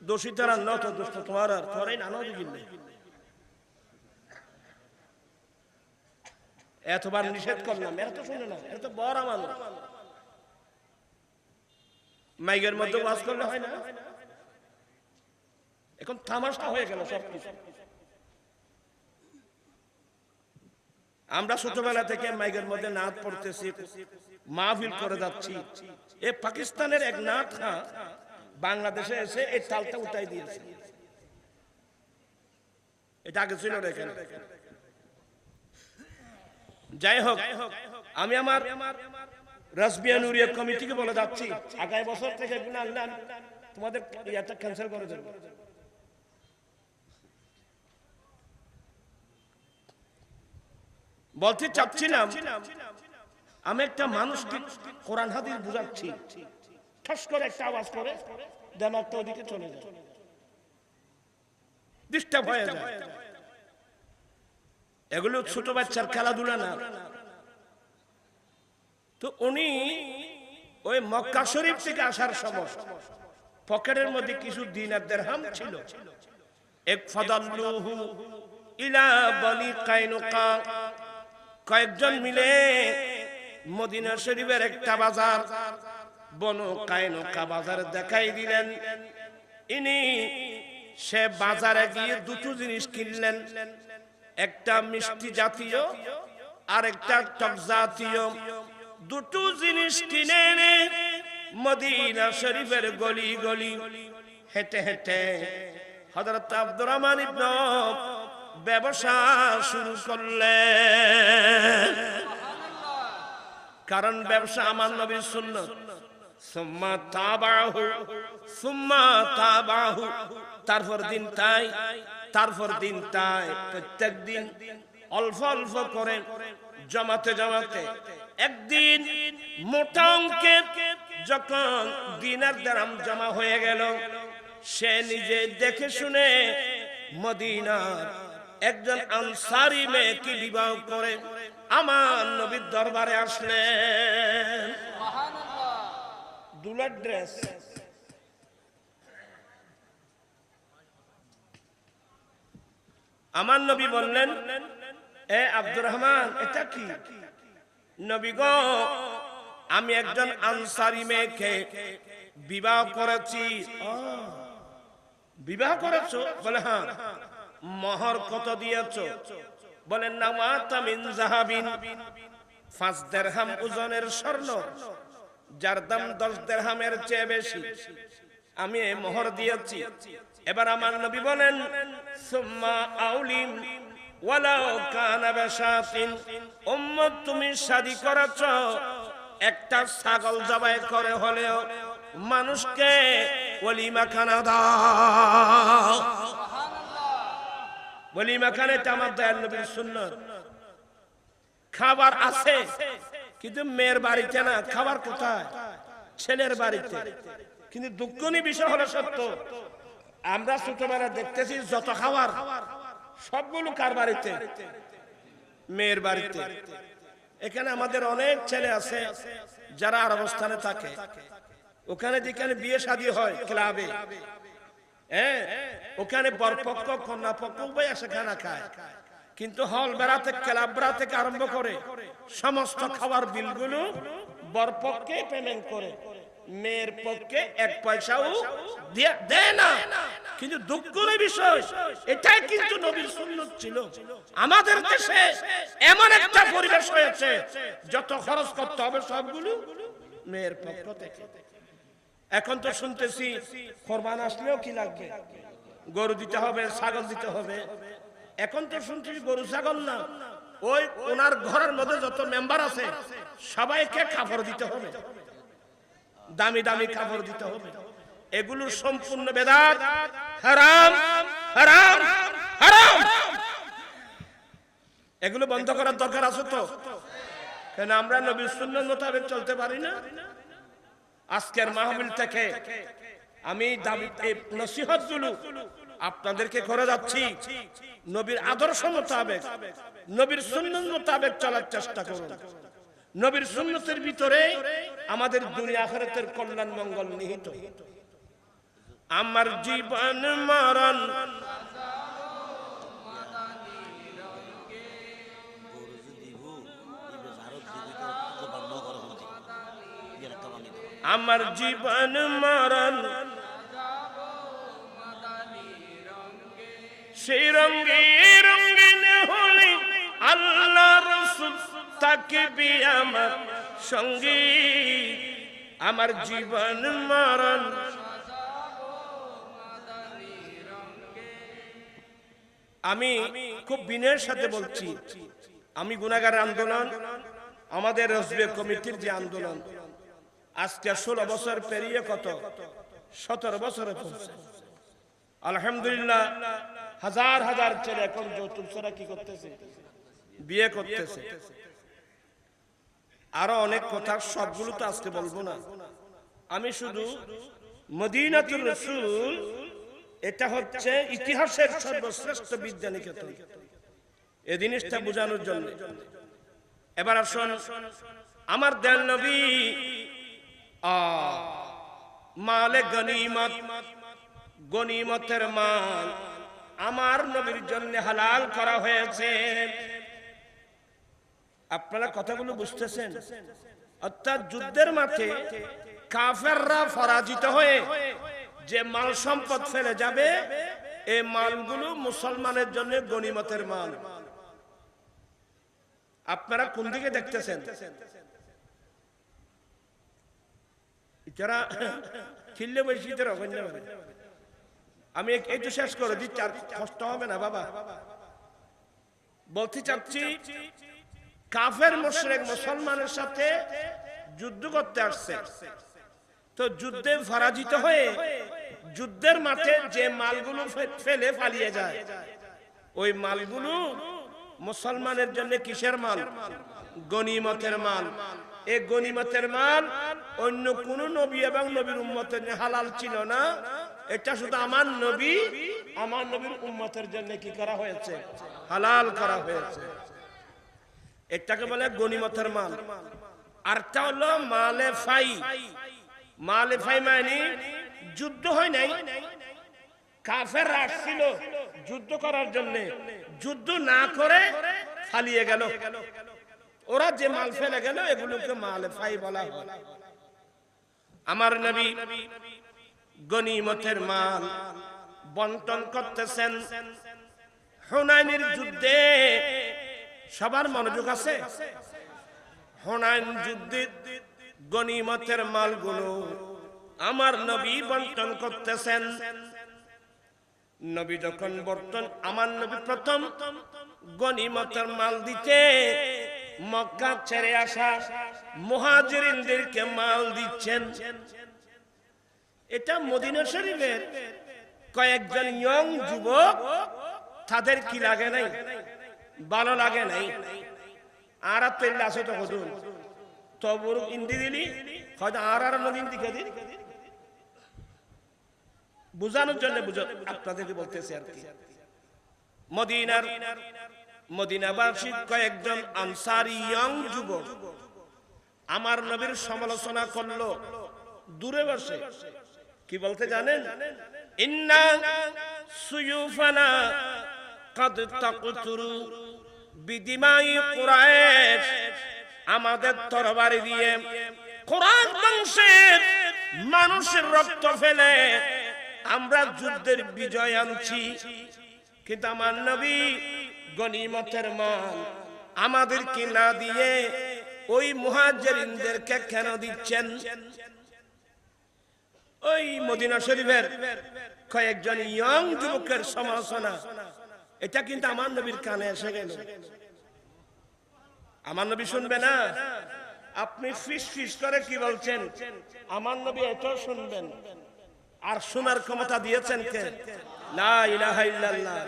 Speaker 1: দোষী তারা নত দোষ তোমার আর তোরাই নানো দিলে এতবার নিষেধ করলাম, এরা তো শুনে না, এরা তো বড় মানুষ। মাইকের মধ্যে ওয়াজ করলে হয় না, এখন তামাশা হয়ে গেল সবকিছু। আমরা ছোটবেলা থেকে মাইকের মধ্যে নাচ পড়তেছি, মাহফিল করে যাচ্ছি। এ পাকিস্তানের এক নাচ বাংলাদেশে এসে এই তালটা উঠাই দিয়েছে। এটা আগে ছিল না এখানে। যাই হোক, আমি আমার রাসবিয়া নুরিয়া কমিটিকে বলে যাচ্ছি, আগামী বছর থেকে তোমাদের ইয়াটা ক্যান্সেল করে দেব। বলতে চাচ্ছিলাম, আমি একটা মানুষকে কোরআন হাদিস বুঝাচ্ছি, ঠাস করে একটা আওয়াজ করে দেমাগটা ওদিকে চলে যায়, ডিস্টার্ব হয়ে যায়। এগুলো ছোট বাচ্চার খেলাধুলা না। তো উনি ওই মক্কা শরীফ থেকে আসার সময় পকেটের মধ্যে কিছু দিনার দিরহাম ছিল। এক ফাদাল্লুহু ইলা বনি কাইনুকা, কয়েকজন মিলে মদিনা শরীফের একটা বাজার বনু কাইনুকা বাজার দেখাই দিলেন। ইনি সে বাজারে গিয়ে দুটো জিনিস কিনলেন, একটা মিষ্টি জাতীয় আর একটা টক জাতীয়। দুটো জিনিস কিনে এনে মদিনা শরীফের গলি গলি হেঁটে হেঁটে হযরত আব্দুর রহমান ইবনে আওফ ব্যবসা শুরু করলেন। কারণ ব্যবসা আমার নবীর সুন্নাত। সুম্মা তাবাহু, তারপর দিন তাই, তারপর দিন তাই, প্রত্যেক দিন অল্প অল্প করে জমাতে জমাতে একদিন মোটা অঙ্কের যখন দিনার দিরহাম জমা হয়ে গেল, সে নিজে দেখে শুনে মদিনার একজন আনসারী মেয়েকে বিবাহ করে আমার নবীর দরবারে আসলেন। দুলার ড্রেস, আমার নবী বললেন, এ আব্দুর রহমান, এটা কি? নবী গো, আমি একজন আনসারী মেয়েকে বিবাহ করেছি। বিবাহ করেছো? বলে হ্যাঁ। মোহর কত দিয়েছো? বলেন নামাতা মিন যাহাবিন, 5 দিরহাম ওজনের স্বর্ণ, যার দাম 10 দিরহামের চেয়ে বেশি, আমি এই মোহর দিয়েছি। এবার আমার নবী বলেন, সুম্মা আউলিম ওয়ালাউ কানা বিশাতিন, উম্মত তুমি শাদী করেছো, একটা ছাগল জবাই করে হলেও মানুষকে ওলিমা খানা দাও। ওলিমা খানে আমার দয়াল নবীর সুন্নাত। খাবার আছে কিন্তু মেয়ের বাড়িতে না। খাবার কোথায়? ছেলের বাড়িতে। কিন্তু দুঃখজনক বিষয় হলো সত্য, আমরা ছোটবেলা দেখতেছি যত খাবার সবগুলো কার বাড়িতে? মেয়ের বাড়িতে। এখানে আমাদের অনেক ছেলে আছে যারা আরব স্থানে থাকে, ওখানে যেখানে বিয়ে শাদী হয় ক্লাবে, ওখানে বরপক্ষ কন্যা পক্ষ উভয় আসে খানা খায়, কিন্তু হল বেড়া থেকে ক্লাব বেড়া থেকে আরম্ভ করে সমস্ত খাবার বিলগুলো বরপক্ষে পেমেন্ট করে, মেয়ের পক্ষে 1 পয়সাও দেয় না। কিন্তু দুঃখের বিষয় এটাই কিন্তু নবীর সুন্নাত ছিল। আমাদের দেশে এমন একটা পরিবেশ হয়েছে, যত খরচ করতে হবে সবগুলো মেয়ের পক্ষ থেকে। এখন তো শুনতেছি কোরবান আসলেও কি লাগবে? গরু দিতে হবে, ছাগল দিতে হবে। এখন তো শুনতেছি গরু ছাগল না, ওই ওনার ঘরের মধ্যে যত মেম্বার আছে সবাইকে কাপড় দিতে হবে, দামি দামি কাপড় দিতে হবে। এগুলো সম্পূর্ণ বেদাত, হারাম হারাম হারাম। এগুলো বন্ধ করার দরকার আছে তো, কেন আমরা নবীর সুন্নাত মোতাবেক চলতে পারি না। আজকের মাহফিল থেকে আমি দাবি নসিহত গুলো আপনাদেরকে করে যাচ্ছি, নবীর আদর্শ মোতাবেক, নবীর সুন্নাত মোতাবেক চলার চেষ্টা করুন। নবীর সুন্নতের ভিতরে আমাদের দুনিয়া আখিরাতের কল্যাণ মঙ্গল নিহিত। আমার জীবন মরণ আমার জীবন মরণ সেই রঙে রঙিন হলে আল্লাহ রাসূল থাকবে আমার সঙ্গী। আমার জীবন মরণ আমি খুব বিনয়ের সাথে বলছি, আমি গুনাহগার আন্দোলন, আমাদের রসবে কমিটির যে আন্দোলন, আজকে 16 বছর পেরিয়ে কত 17 বছরে পৌঁছে। আলহামদুলিল্লাহ, হাজার হাজার ছেলে এখন যৌতুক ছাড়া কি করতেছে, বিয়ে করতেছে। আরো অনেক কথা, সবগুলো তো আজকে বলবো না। আমি শুধু মদিনাতুর রাসূল, এটা হচ্ছে ইতিহাসের সর্বশ্রেষ্ঠ বিদ্যানিকেতন, এই জিনিসটা বোঝানোর জন্য। এবার আসুন, আমার দয়াল নবী মালে গনিমত, গনিমতের মাল আমার নবীর জন্য হালাল করা হয়েছে। আপনারা কথাগুলো বুঝতেছেন? অর্থাৎ যুদ্ধের মাঠে কাফেররা পরাজিত হয়ে যে মাল সম্পদ ফেলে যাবে, এই মালগুলো মুসলমানের জন্য গনিমতের মাল। আপনারা কোন দিকে দেখতেছেন? যারা খিল্লে বসে তারা অগণ্য করে। আমি একটু শেষ করে দিচ্ছি, আর কষ্ট হবে না বাবা। বলতে চাচ্ছি, কাফের মুশরিক মুসলমানের সাথে যুদ্ধ করতে আসছে, তো যুদ্ধে পরাজিত হয়ে যুদ্ধের মাঠে যে মালগুলো ফেলে পালিয়ে যায়, ওই মালগুলো মুসলমানের জন্য কিসের মাল? গনিমতের মাল। এই গনিমতের মাল অন্য কোন নবী এবং নবীর উম্মতের জন্য হালাল ছিল না। এটা শুধু আমার নবী, আমার নবীর উম্মতের জন্য কি করা হয়েছে? হালাল করা হয়েছে। এটাকে বলে গনিমতের মাল। আরটা হলো মালে ফাই। মালে ফাই মানে যুদ্ধ হয় নাই, কাফেররা আসছিল যুদ্ধ করার জন্য, যুদ্ধ না করে পালিয়ে গেল, ওরা যে মাল ফেলে গেল, এগুলোকে মালে ফাই বলা হয়। আমার নবী গনিমতের মাল বন্টন করতেছেন। হুনাইনের যুদ্ধে সবার মনোযোগ আছে? হুনাইন যুদ্ধে গনিমতের মালগুলো আমার নবী বন্টন করতেছেন। নবী যখন বর্তন, আমার নবী প্রথম গনিমতের মাল দিতে মক্কা ছেড়ে আসা মুহাজিরিনদেরকে মাল দিচ্ছেন। এটা মদিনা শরীফের কয়েকজন ইয়ং যুবক, তাদের কি লাগে নাই? ভালো লাগে নাই। আর তেল আছে তো কদুন তবুর ইন্দি দিলি হয়তো আর নদীন দিকে দিন, বুঝানোর জন্য আপনাদেরকে বলতেছি আর কি। মদিনার মদিনাবাসী কয়েকজন আনসারী ইয়ং যুবক আমার নবীর সমালোচনা করলো দূরে বসে। কি বলতে জানেন? ইন্না সুয়ুফানা কাদ তাকতুরু বিদিমাই কুরাইশ, আমাদের তরবারি দিয়ে কুরাইশ বংশের মানুষের রক্ত ফেলে আমরা যুদ্ধের বিজয় আনছি। কিন্তু আমার নবী গনিমতের মাল আমাদেরকে না দিয়ে ওই মুহাজিরিনদেরকে কেন দিচ্ছেন? ওই মদিনা শরীফের কয়েকজন ইয়ং যুবকের সমালোচনা, এটা কিন্তু আমার নবীর কানে এসে গেল। আমার নবী শুনবে না? আপনি ফিস ফিস করে কি বলছেন? আমার নবী এটাও শুনবেন। আর শোনার ক্ষমতা দিয়েছেন কে? লা ইলাহা ইল্লাল্লাহ।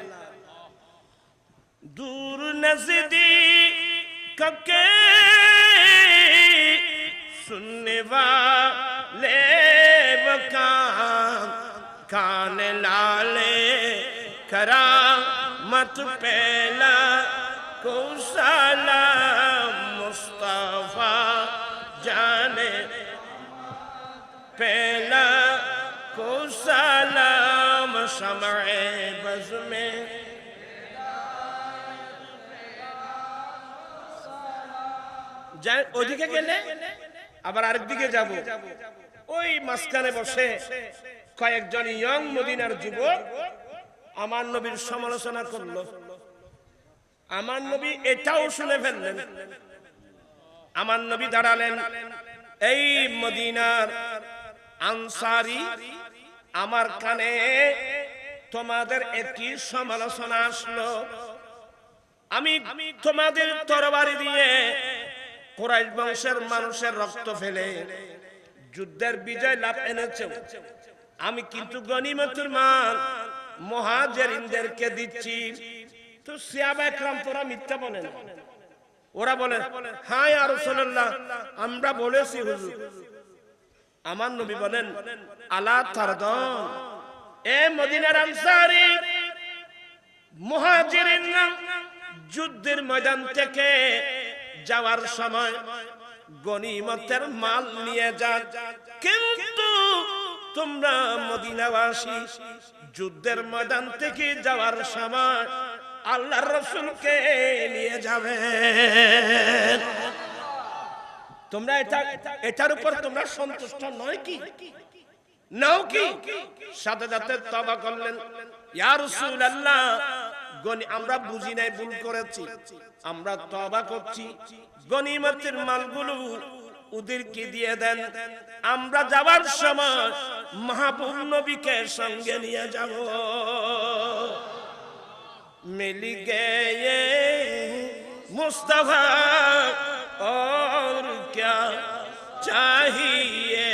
Speaker 1: দূর নজদীক কে सुनने वाले कान लाले करामत पहला को सलाम मुस्तफा जाने पहला को सलाम शमए बज़ में जाए ओदिके गेले আবার আরেকদিকে যাব। ওই মাঝখানে বসে কয়েকজন ইয়ং মদিনার যুবক আমার নবীর সমালোচনা করলো। আমার নবী এটাও শুনে ফেললেন। আমার নবী দাঁড়ালেন, এই মদিনার আনসারী, আমার কানে তোমাদের একটি সমালোচনা আসলো। আমি তোমাদের তরবারি দিয়ে কুরাইশ বংশের মানুষের রক্ত ফেলে যুদ্ধের বিজয় লাভ এনেছে, আমি কিন্তু গনিমতের মাল মুহাজিরিনদেরকে দিচ্ছি। তো সাহাবা একরাম তোরা মিথ্যা বলেন? ওরা বলে হ্যাঁ ইয়া রাসূলুল্লাহ, আমরা বলেছি হুজুর। আমার নবী বলেন আলা তারদান, এ মদিনার আনসারী মুহাজিরিনরা যুদ্ধের ময়দান থেকে যাওয়ার সময় গনিমতের মাল নিয়ে যান, কিন্তু তোমরা মদিনাবাসী যুদ্ধের ময়দান থেকে যাওয়ার সময় আল্লাহর রাসূলকে নিয়ে যাবে। তোমরা এটার উপর তোমরা সন্তুষ্ট নয় কি? নাও কি? সাথে সাথে তওবা করলেন, ইয়া রাসূলুল্লাহ, আমরা বুঝি নাই, ভুল করেছি, আমরা তওবা করছি, গনিমতের মালগুলো ওদেরকে দিয়ে দেন, আমরা যাবার সময় মাহবুব নবীকে সঙ্গে নিয়ে যাব। मिल गए मुस्तफा और क्या चाहिए,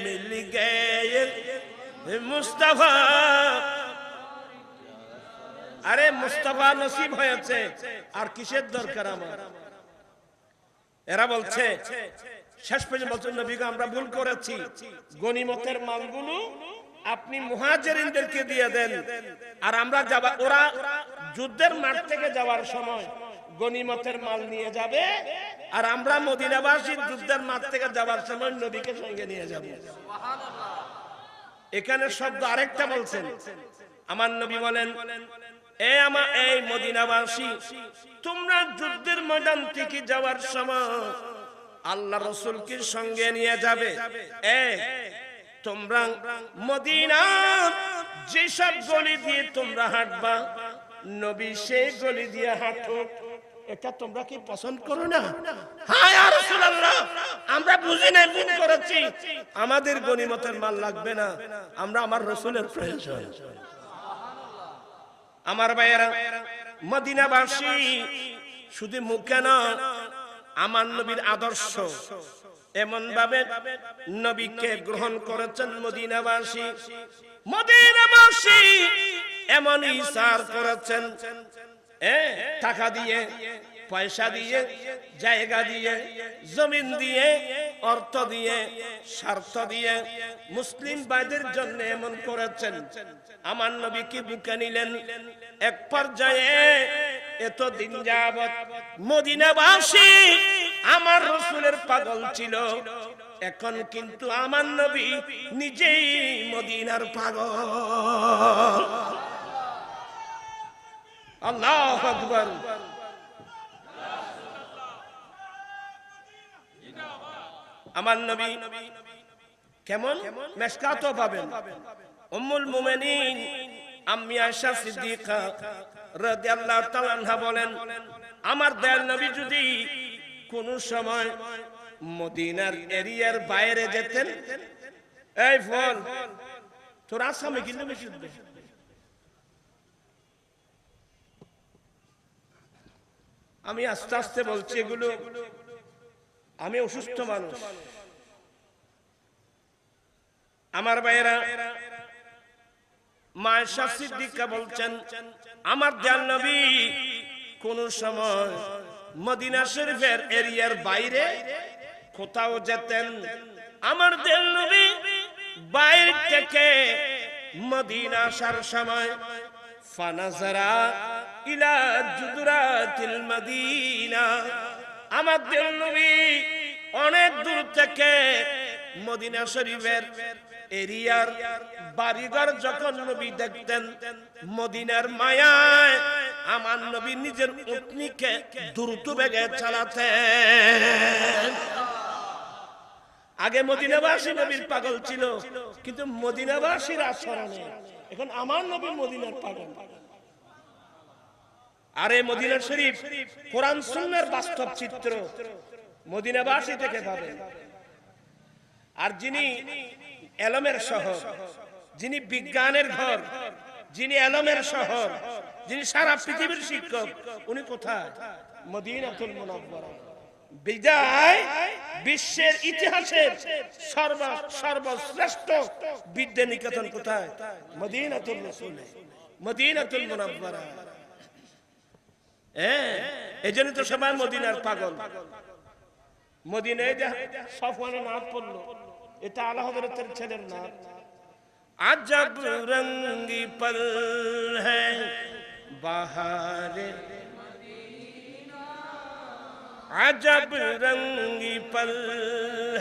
Speaker 1: मिल गए मुस्तफा। আরে মুস্তাফা নসিব হয়েছে, আর কিসের দরকার আমার? এরা বলছে, শেষ পর্যন্ত বলছেন নবী গো আমরা ভুল করেছি, গনিমতের মালগুলো আপনি মুহাজিরিনদেরকে দিয়ে দেন, আর আমরা যাবা, ওরা যুদ্ধের মাঠ থেকে যাওয়ার সময় গনিমতের মাল নিয়ে যাবে, আর আমরা মদিনাবাসী যুদ্ধের মাঠ থেকে যাওয়ার সময় নবীকে সঙ্গে নিয়ে যাব। এখানে শব্দ আরেকটা বলছেন, আমার নবী বলেন এই মদিনাবাসী, তোমরা যুদ্ধের ময়দান থেকে যাওয়ার সময় আল্লাহ রাসূলকে সঙ্গে নিয়ে যাবে। তোমরা মদিনার যেসব গলি দিয়ে তোমরা হাঁটবা, নবী সেই গলি দিয়ে হাঁটো। এটা তোমরা কি পছন্দ করো না? হ্যাঁ ইয়া রাসূলুল্লাহ, আমরা বুঝি নাই, ভুল করেছি, আমাদের গনিমতের মাল লাগবে না, আমরা আমার রাসূলের প্রয়োজন। আমার ভাইয়েরা, মদিনাবাসী শুধু মুখে না, আমার নবীর আদর্শ এমন ভাবে নবীকে গ্রহণ করেছেন মদিনাবাসী। মদিনাবাসী এমন ইসার করেছেন, টাকা দিয়ে, পয়সা দিয়ে, জায়গা দিয়ে, জমিন দিয়ে, অর্থ দিয়ে, স্বার্থ দিয়ে মুসলিম ভাইদের জন্য এমন করেছেন। আমার নবীকে বুকে নিলেন। এক পর্যায়ে এতদিন যাবত মদিনাবাসী আমার রাসূলের পাগল ছিল, এখন কিন্তু আমার নবী নিজেই মদিনার পাগল। আল্লাহু আকবার। আমার নবী কেমন মেশকাতও পাবেন। উম্মুল মুমিনিন আম্মি আয়েশা সিদ্দিকা রাদিয়াল্লাহু তাআলা আনহা বলেন, আমার দয়াল নবী যদি কোন সময় মদিনার এরিয়ার বাইরে যেতেন, এই ফল তোর আসামে কিন্তু বেশি, আমি আস্তে আস্তে বলছি, এগুলো আমি অসুস্থ মানুষ। আমার ভাইয়েরা, মা আয়েশা সিদ্দিকা বলছেন, আমার দয়াল নবী কোন সময় মদিনা শরীফের এরিয়ার বাইরে কোথাও যেতেন, আমার দয়াল নবী বাইরে থেকে মদিনা আসার সময় ফানাজারা ইলা জুদরাতিল মদিনা, আমার দয়াল নবী অনেক দূর থেকে মদিনা শরীফের এরিয়ার বাড়িঘর যখন নবী দেখতেন, মদিনার মায়ায় আমার নবী নিজের উটনিকে দ্রুত বেগে চালাতেন। আগে মদিনাবাসী নবীর পাগল ছিল, কিন্তু মদিনাবাসীর আচরণে এখন আমার নবী মদিনার পাগল। আরে মদিনা শরীফ কোরআন সুন্নাহর বাস্তব চিত্র মদিনাবাসী থেকে পাবেন। আর যিনি এলমের শহর, যিনি বিজ্ঞানের ঘর, যিনি এলমের শহর, যিনি সারা পৃথিবীর শিক্ষক, উনি কোথায়? মদিনাতুল মুনাওয়ারা। বিদায় বিশ্বের ইতিহাসের সর্বশ্রেষ্ঠ বিদ্যা নিকেতন কোথায়? মদিনাতুল রাসূলে, মদিনাতুল মুনাওয়ারা। এজন্য তো সবাই মদিনার পাগল। মদিনায় সফওয়ানের নাম পড়লো, এটা আলা হযরতের ছেলের নাম। আজব রঙ্গি পল হ্যায় বাহারে মদিনা, আজব রঙ্গি পল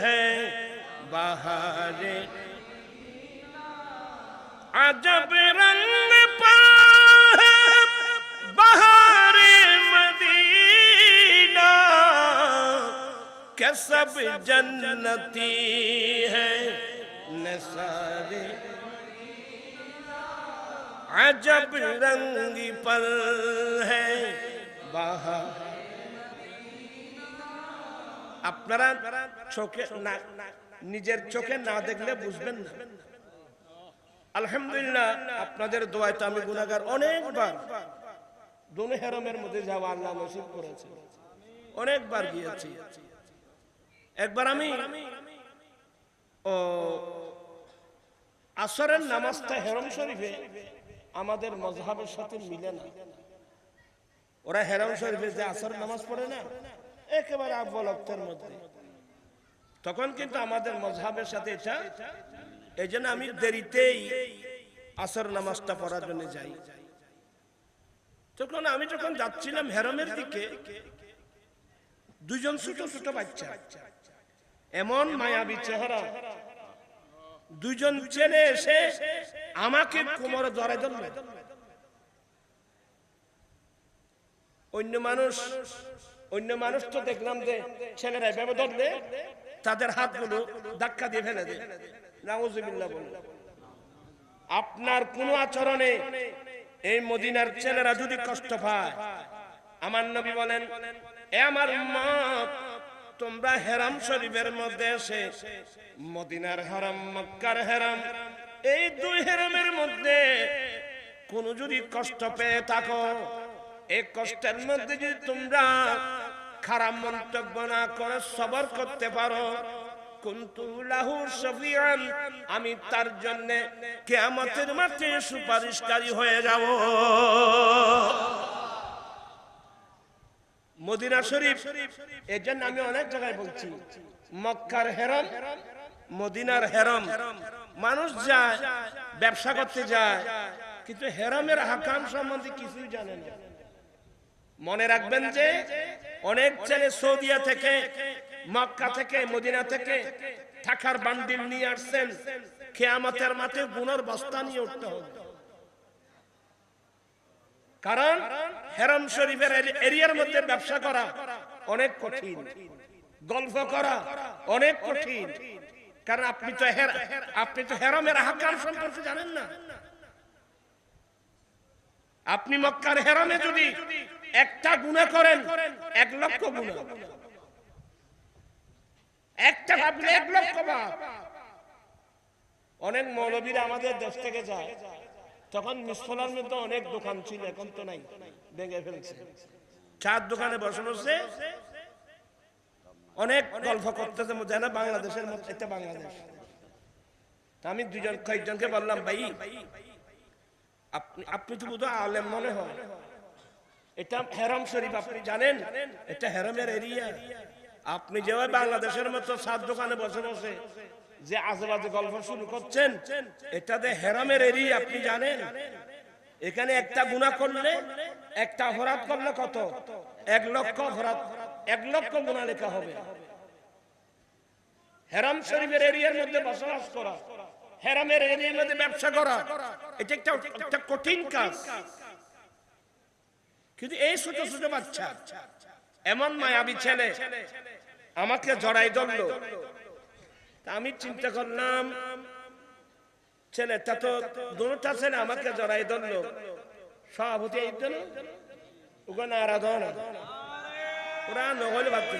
Speaker 1: হ্যায় বাহারে মদিনা, আজব রঙ্গ পল হ্যায় বাহারে মদিনা, কে সব জন্নতি হ্যায় নসারে। আজব রঙ্গি পল হ্যায় বাহার। আপনারা চোখে না, নিজের চোখে না দেখলে বুঝবেন না। আলহামদুলিল্লাহ, আপনাদের দোয়ায় তো আমি গুনাহগার, অনেকবার দোনো হেরমের মধ্যে যাওয়া আল্লাহ নসিব করেছে, অনেকবার গিয়েছি। একবার আমি আসরের নামাজটা হেরম শরীফে আমাদের মজহাবের সাথে মিলে না। ওরা হেরম শরীফে যে আসর নামাজ পড়ে না, একেবারে আব্বল ওয়াক্তের মধ্যে, তখন কিন্তু আমাদের মজহাবের সাথে এটা, এই জন্য আমি দেরিতেই আসর নামাজটা পড়ার জন্য যাই। তখন আমি যখন যাচ্ছিলাম হেরমের দিকে, দুইজন ছোট ছোট বাচ্চা, এমন মায়াবী চেহারা, দুইজন ছেলে এসে আমাকে কোমরে ধরে ধরলেন। অন্য মানুষ তো দেখলাম যে ছেলেরা এভাবে ধরলে তাদের হাতগুলো ধাক্কা দিয়ে ফেলে দেয়, নাউজুবিল্লাহ বলে। আপনার কোন আচরণে এই মদিনার ছেলেরা যদি কষ্ট পায়, আমার নবী বলেন, এ আমার উম্মত, তোমরা হেরাম শরীফের মধ্যে এসে মদিনার হারাম, মক্কার হারাম, এই দুই হেরামের মধ্যে কোন যদি কষ্ট পেয়ে থাকো, এই কষ্টের মধ্যে যদি তোমরা খারাপ মন্তব্য না করে সবর করতে পারো, কুনতু লাহু শাফিআন, আমি তার জন্য কিয়ামতের মাঠে সুপারিশকারী হয়ে যাব। মদিনা শরীফ, এর জন্য আমি অনেক জায়গায় বলছি, মক্কার হেরম, মদিনার হেরম। মানুষ যায়, ব্যবসা করতে যায়, কিন্তু হেরমের হাকাম সম্বন্ধে কিছুই জানে না। মনে রাখবেন যে অনেক ছেলে সৌদিয়া থেকে, মক্কা থেকে, মদিনা থেকে টাকার বান্ডিল নিয়ে আসছেন, কিয়ামতের মাঠে গুনার বস্তা নিয়ে উঠতে হবে। কারণ হেরম শরীফের এরিয়ার মধ্যে ব্যবসা করা অনেক কঠিন, গল্প করা অনেক কঠিন। কারণ আপনি তো হেরমের হাকাম সম্পর্কে জানেন না। আপনি মক্কার হেরমে যদি একটা গুনাহ করেন, 1 লক্ষ গুনাহ, একটা ভাবলে 1 লক্ষ পাপ। অনেক মৌলবীরা আমাদের দেশ থেকে যায়, তখন মিসফলার মধ্যে অনেক দোকান ছিল, এখন তো নাই, ভেঙে ফেলছে। 4 দোকানে বসে বসে অনেক গল্প করতেছে, যেন বাংলাদেশের মধ্যে, এটা বাংলাদেশ। আমি কয়েকজনকে বললাম, ভাই আপনি তো বোধহয় আলেম মনে হয়, এটা হেরম শরীফ আপনি জানেন, এটা হেরমের এরিয়া। আপনি যেভাবে বাংলাদেশের মতো 7 দোকানে বসে বসে যে আজেবাজে গল্প শুরু করছেন, এটাতে হেরামের এরিয়া, আপনি জানেন এখানে একটা গুনাহ করলে, একটা অপরাধ করলে কত? 1 লক্ষ অপরাধ, 1 লক্ষ গুনাহ লেখা হবে। হেরাম শরীফের এরিয়ার মধ্যে বসবাস করা, হেরামের এরিয়ার মধ্যে ব্যবসা করা, এটা একটা কঠিন কাজ। কিন্তু এই ছোট ছোট বাচ্চা, এমন মায়াবী ছেলে আমাকে জড়াই ধরলো। আমি চিন্তা করলাম, ছেলেটা তো, দুটা ছেলে আমাকে জড়াই ধরলো, সভাপতি এই জন্য ওখানে আরাধনা ওরা নহলে ভাবতে